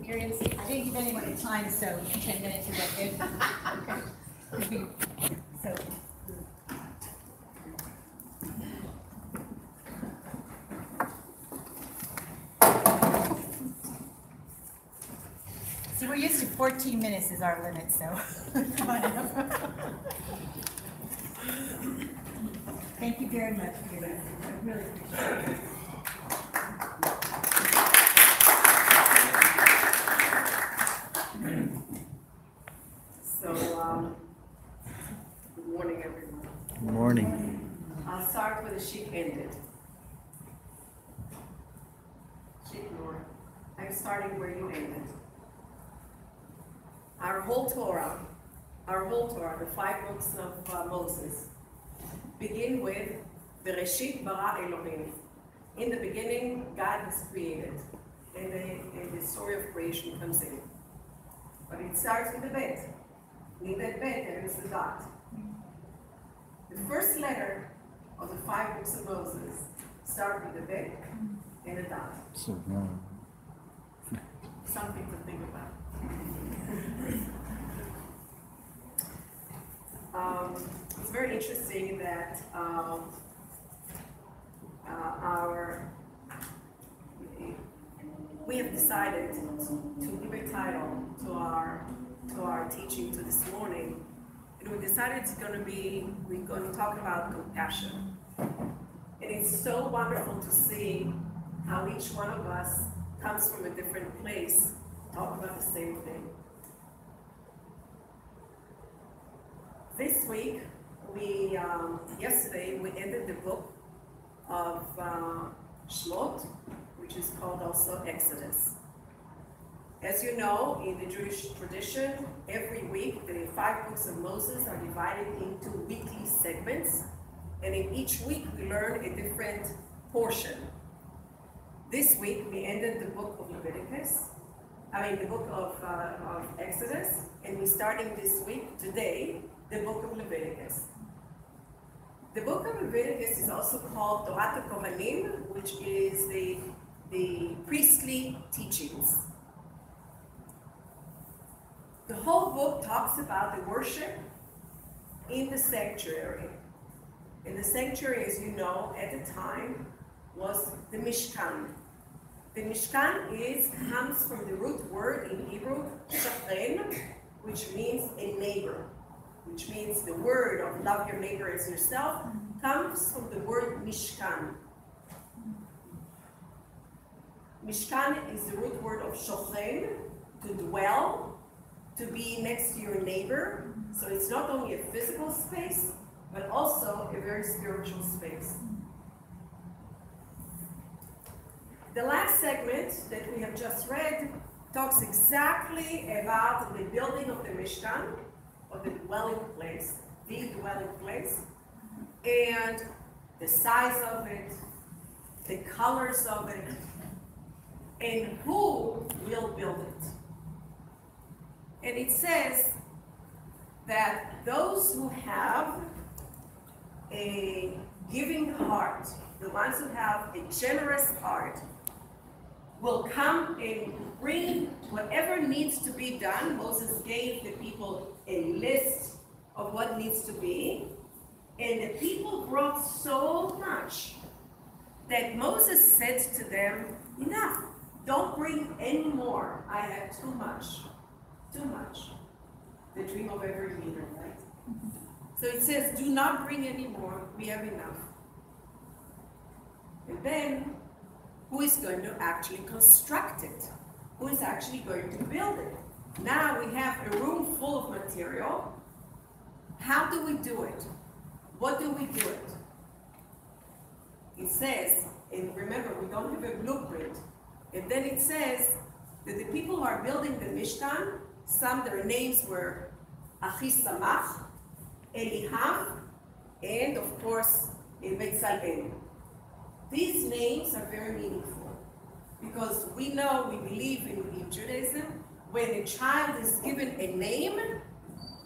Miriam, I didn't give anyone a time, so 10 minutes is that good? Okay. So. See, we're used to 14 minutes is our limit, so come on up. Thank you very much, Miriam. I really appreciate it. Good morning, everyone. Good morning. I'll start where the Sheikh ended. Sheikh Nour, I'm starting where you ended. Our whole Torah, the 5 books of Moses, begin with Bereshit bara Elohim. In the beginning, God was created, and the story of creation comes in. But it starts with the bet. Need that bet, and it's the dot. The first letter of the 5 books of Moses start with the bet and a dot. So wrong. Something to think about. It's very interesting that we have decided to give a title to our teaching to this morning, and we decided we're going to talk about compassion. And it's so wonderful to see how each one of us comes from a different place, talk about the same thing. This week, yesterday, we ended the book of Shmot, which is called also Exodus. As you know, in the Jewish tradition, every week the 5 books of Moses are divided into weekly segments, and in each week we learn a different portion. This week we ended the book of the book of Exodus, and we're starting this week, today, the book of Leviticus. The book of Leviticus is also called Torah Kohanim, which is the priestly teachings. The whole book talks about the worship in the sanctuary. And the sanctuary, as you know, at the time, was the Mishkan. The Mishkan comes from the root word in Hebrew, shachren, which means a neighbor, which means the word of love your neighbor as yourself, comes from the word Mishkan. Mishkan is the root word of shochren, to dwell, to be next to your neighbor. So it's not only a physical space, but also a very spiritual space. The last segment that we have just read talks exactly about the building of the Mishkan, or the dwelling place, and the size of it, the colors of it, and who will build it. And it says that those who have a giving heart, the ones who have a generous heart, will come and bring whatever needs to be done. Moses gave the people a list of what needs to be, and the people brought so much that Moses said to them, enough, don't bring any more. I have too much. Too much. The dream of every leader, right? So it says, do not bring any more, we have enough. And then, who is going to actually construct it? Who is actually going to build it? Now we have a room full of material. How do we do it? What do we do it? It says, and remember, we don't have a blueprint. And then it says that the people who are building the Mishkan, their names were Achisamach, Eliham, and of course, Betzalel. These names are very meaningful because we believe in Judaism, when a child is given a name,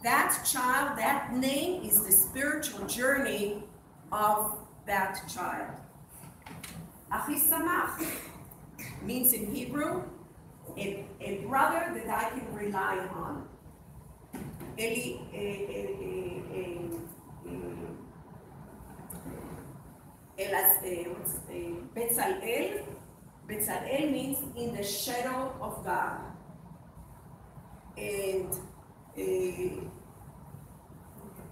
that name is the spiritual journey of that child. Achisamach means in Hebrew, a brother that I can rely on. Betzalel means in the shadow of God. And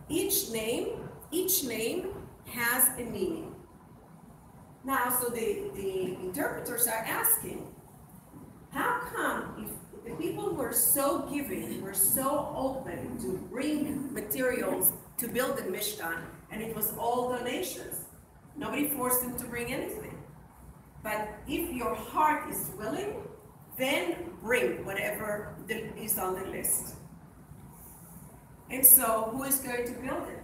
each name has a meaning. Now, so the interpreters are asking, how come if the people were so giving, were so open to bring materials to build the Mishkan, and it was all donations? Nobody forced them to bring anything. But if your heart is willing, then bring whatever is on the list. And so, who is going to build it?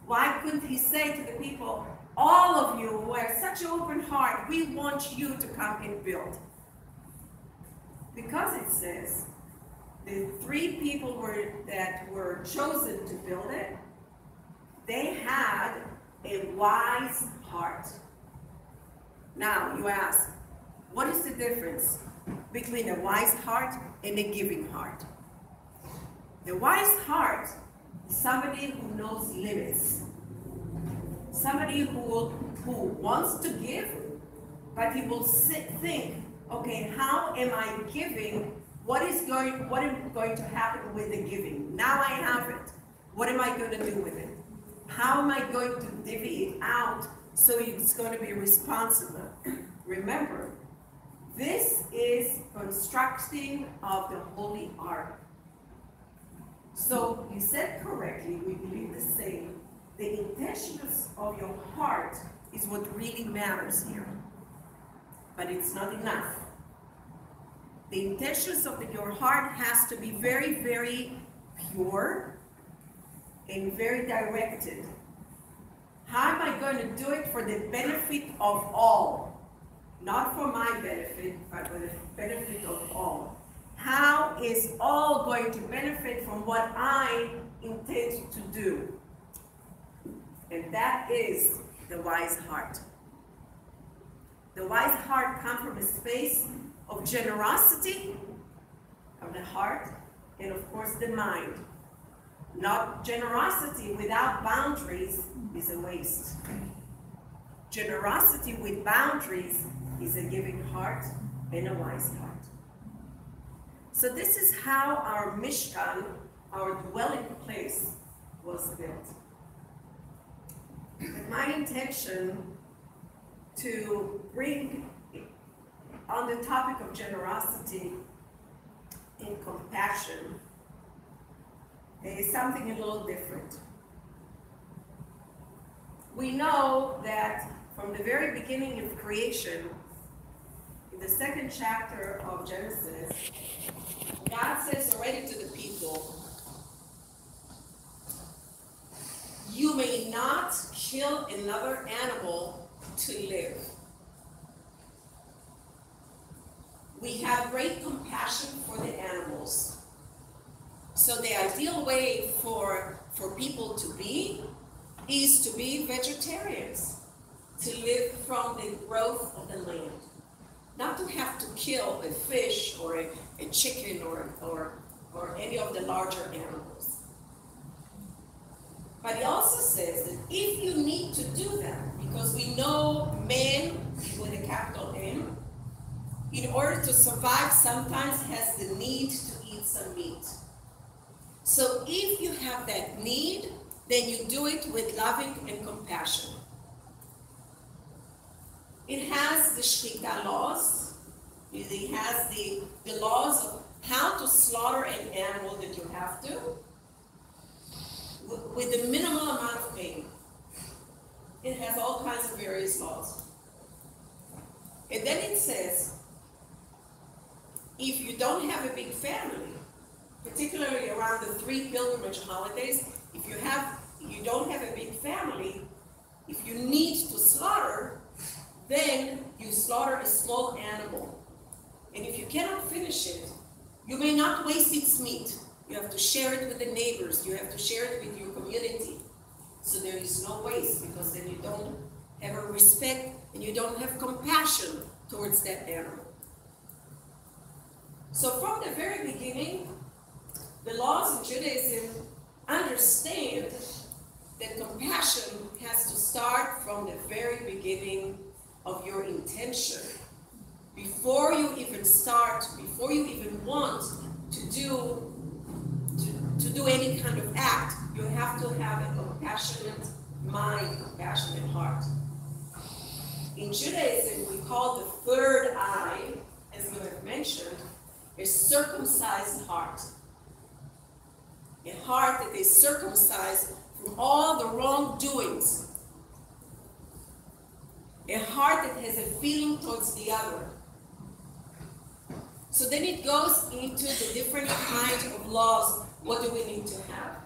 Why couldn't he say to the people, all of you who have such an open heart, we want you to come and build? Because it says the 3 people that were chosen to build it, they had a wise heart. Now you ask, what is the difference between a wise heart and a giving heart? The wise heart is somebody who knows limits. Somebody who wants to give, but he will think, okay, how am I giving? What is going to happen with the giving? Now I have it. What am I going to do with it? How am I going to divvy it out so it's going to be responsible? Remember, this is constructing of the holy ark. So you said correctly, we believe the same. The intentions of your heart is what really matters here. But it's not enough. The intentions of your heart has to be very, very pure and very directed. How am I going to do it for the benefit of all? Not for my benefit, but for the benefit of all. How is all going to benefit from what I intend to do? And that is the wise heart. The wise heart comes from a space of generosity of the heart and, of course, the mind. Not generosity without boundaries is a waste. Generosity with boundaries is a giving heart and a wise heart. So this is how our Mishkan, our dwelling place, was built. And my intention to bring on the topic of generosity and compassion is something a little different. We know that from the very beginning of creation, in the second chapter of Genesis, God says already to the people, you may not kill another animal to live. We have great compassion for the animals. So the ideal way for people to be is to be vegetarians, to live from the growth of the land. Not to have to kill a fish or a chicken or any of the larger animals. But he also says that if you need to do that, because we know man with a capital M, in order to survive, sometimes has the need to eat some meat. So if you have that need, then you do it with loving and compassion. It has the Shechita laws. It has the laws of how to slaughter an animal that you have to, with the minimal amount of pain. It has all kinds of various laws. And then it says, if you don't have a big family, particularly around the 3 pilgrimage holidays, if you don't have a big family, if you need to slaughter, then you slaughter a small animal. And if you cannot finish it, you may not waste its meat. You have to share it with the neighbors. You have to share it with your community. So there is no waste, because then you don't have a respect and you don't have compassion towards that animal. So from the very beginning, the laws in Judaism understand that compassion has to start from the very beginning of your intention. Before you even start, before you even want to do any kind of act, you have to have a compassionate mind, compassionate heart. In Judaism, we call the third eye, as we have mentioned, a circumcised heart. A heart that is circumcised from all the wrongdoings. A heart that has a feeling towards the other. So then it goes into the different kinds of laws. What do we need to have?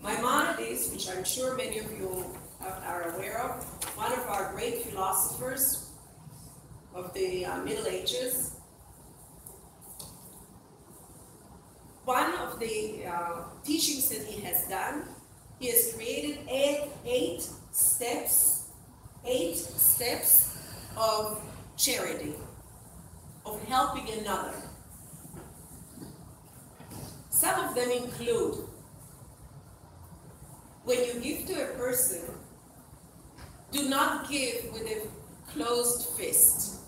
Maimonides, which I'm sure many of you are aware of, one of our great philosophers of the Middle Ages, one of the teachings that he has done, he has created eight steps of charity, of helping another. Some of them include, when you give to a person, do not give with a closed fist.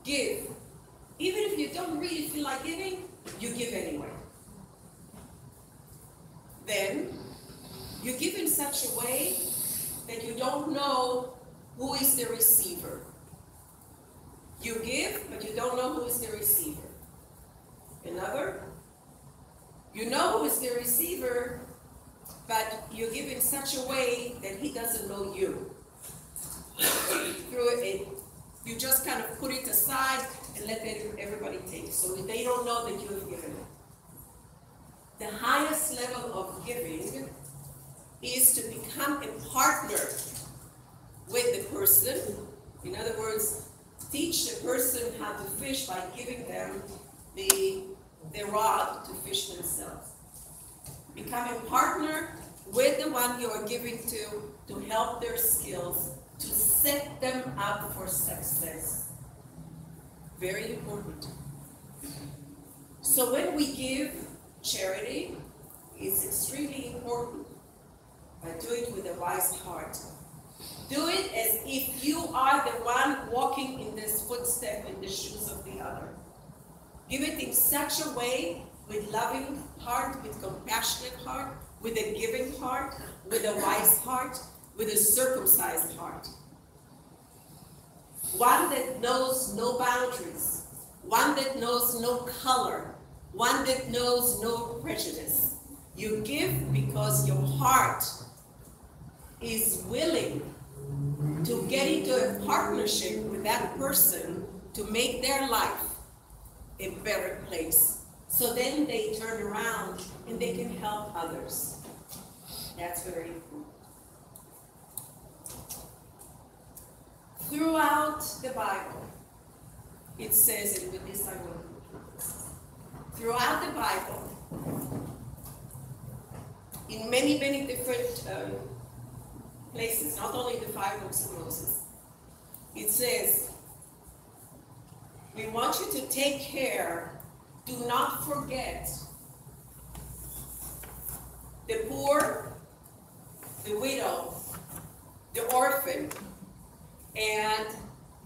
Give. Even if you don't really feel like giving, you give anyway. Then you give in such a way that you don't know who is the receiver. You give, but you don't know who is the receiver. Another, you know who is the receiver, but you give in such a way that he doesn't know you. Through it, you just kind of put it aside and let everybody take. So they don't know that you have given it. The highest level of giving is to become a partner with the person. In other words, teach the person how to fish by giving them the rod to fish themselves. Become a partner with the one you are giving to help their skills, to set them up for success. Very important. So when we give charity, it's extremely important. But do it with a wise heart. Do it as if you are the one walking in this footstep in the shoes of the other. Give it in such a way, with loving heart, with compassionate heart, with a giving heart, with a wise heart, with a circumcised heart. One that knows no boundaries, one that knows no color, one that knows no prejudice. You give because your heart is willing to get into a partnership with that person to make their life a better place. So then they turn around and they can help others. That's very important. Throughout the Bible, it says, and with this I will conclude. Throughout the Bible, in many, many different places, not only the 5 books of Moses, it says, we want you to take care, do not forget the poor, the widow, the orphan, and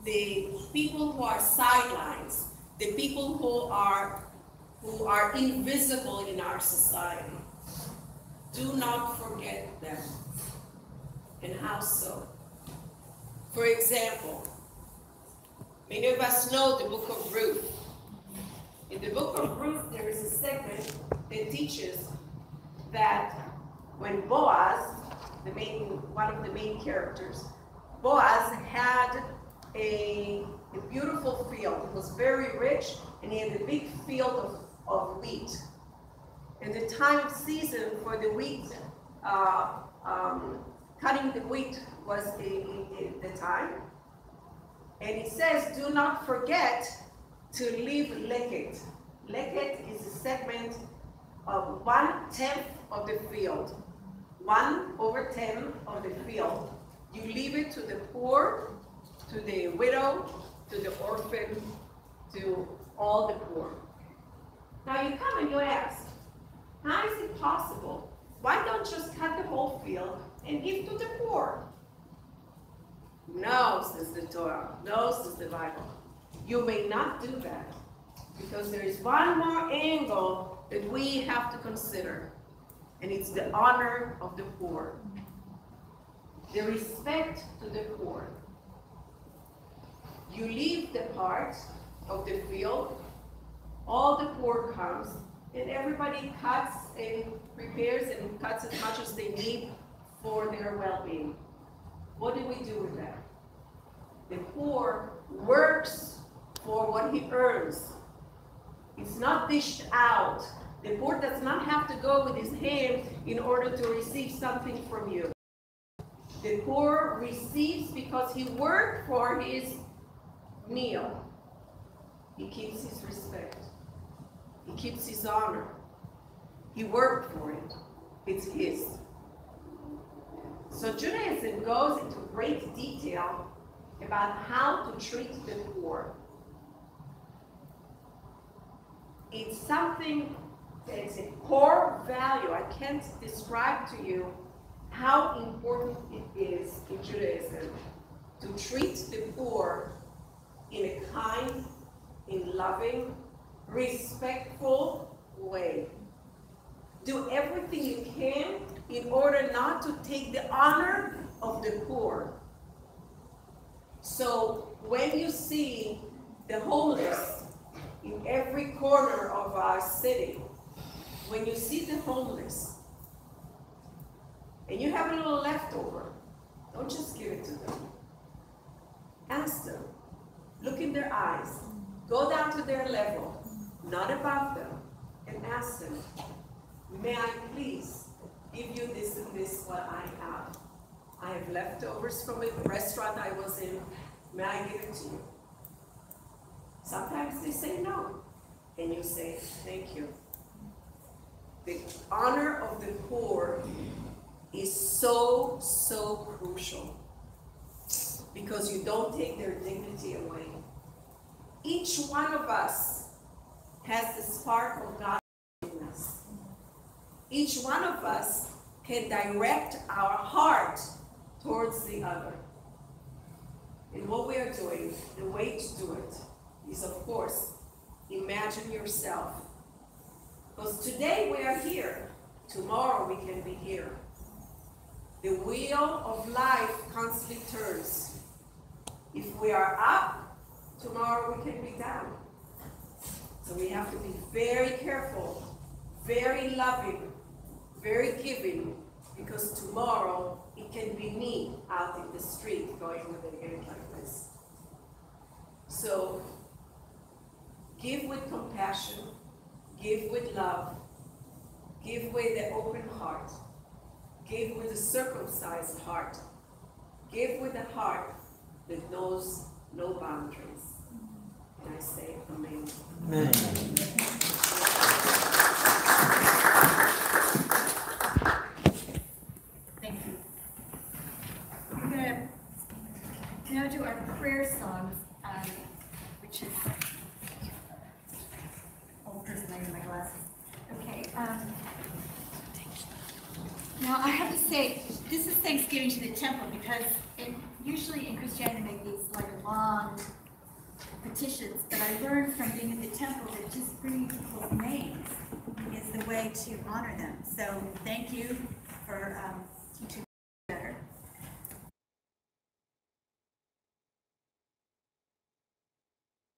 the people who are sidelines, the people who are invisible in our society. Do not forget them. And how so? For example, many of us know the book of Ruth. In the book of Ruth, there is a segment that teaches that when Boaz, one of the main characters, Boaz had a beautiful field. It was very rich, and he had a big field of wheat. And the time season for the wheat, cutting the wheat was the time. And it says, do not forget to leave leket. Leket is a segment of 1/10 of the field. 1/10 of the field. You leave it to the poor, to the widow, to the orphan, to all the poor. Now you come and you ask, how is it possible? Why don't you just cut the whole field and give to the poor? No, says the Torah. No, says the Bible. You may not do that, because there is one more angle that we have to consider, and it's the honor of the poor, the respect to the poor. You leave the part of the field, all the poor comes, and everybody cuts and prepares and cuts as much as they need for their well-being. What do we do with that? The poor works for what he earns. It's not dished out. The poor does not have to go with his hand in order to receive something from you. The poor receives because he worked for his meal. He keeps his respect. He keeps his honor. He worked for it. It's his. So Judaism goes into great detail about how to treat the poor. It's something that's a core value. I can't describe to you how important it is in Judaism to treat the poor in a kind, in loving, respectful way. Do everything you can in order not to take the honor of the poor. So when you see the homeless in every corner of our city, when you see the homeless and you have a little leftover, don't just give it to them. Ask them. Look in their eyes. Go down to their level, not above them, and ask them, may I please give you this and this what I have? I have leftovers from a restaurant I was in. May I give it to you? Sometimes they say no, and you say, thank you. The honor of the poor is so, so crucial because you don't take their dignity away. Each one of us has the spark of God in us. Each one of us can direct our heart towards the other. And what we are doing, the way to do it is, of course, imagine yourself. Because today we are here, tomorrow we can be here. The wheel of life constantly turns. If we are up, tomorrow we can be down. So we have to be very careful, very loving, very giving, because tomorrow it can be me out in the street going with a gate like this. So give with compassion, give with love, give with an open heart, give with a circumcised heart, give with a heart that knows no boundaries. And I say amen. Amen. Thank you. We're going to now do our prayer songs, which is, old person, I need my glasses. Okay. Now I have to say, this is Thanksgiving to the temple because usually in Christianity they make these like long petitions, but I learned from being at the temple that just bringing people's names is the way to honor them. So thank you for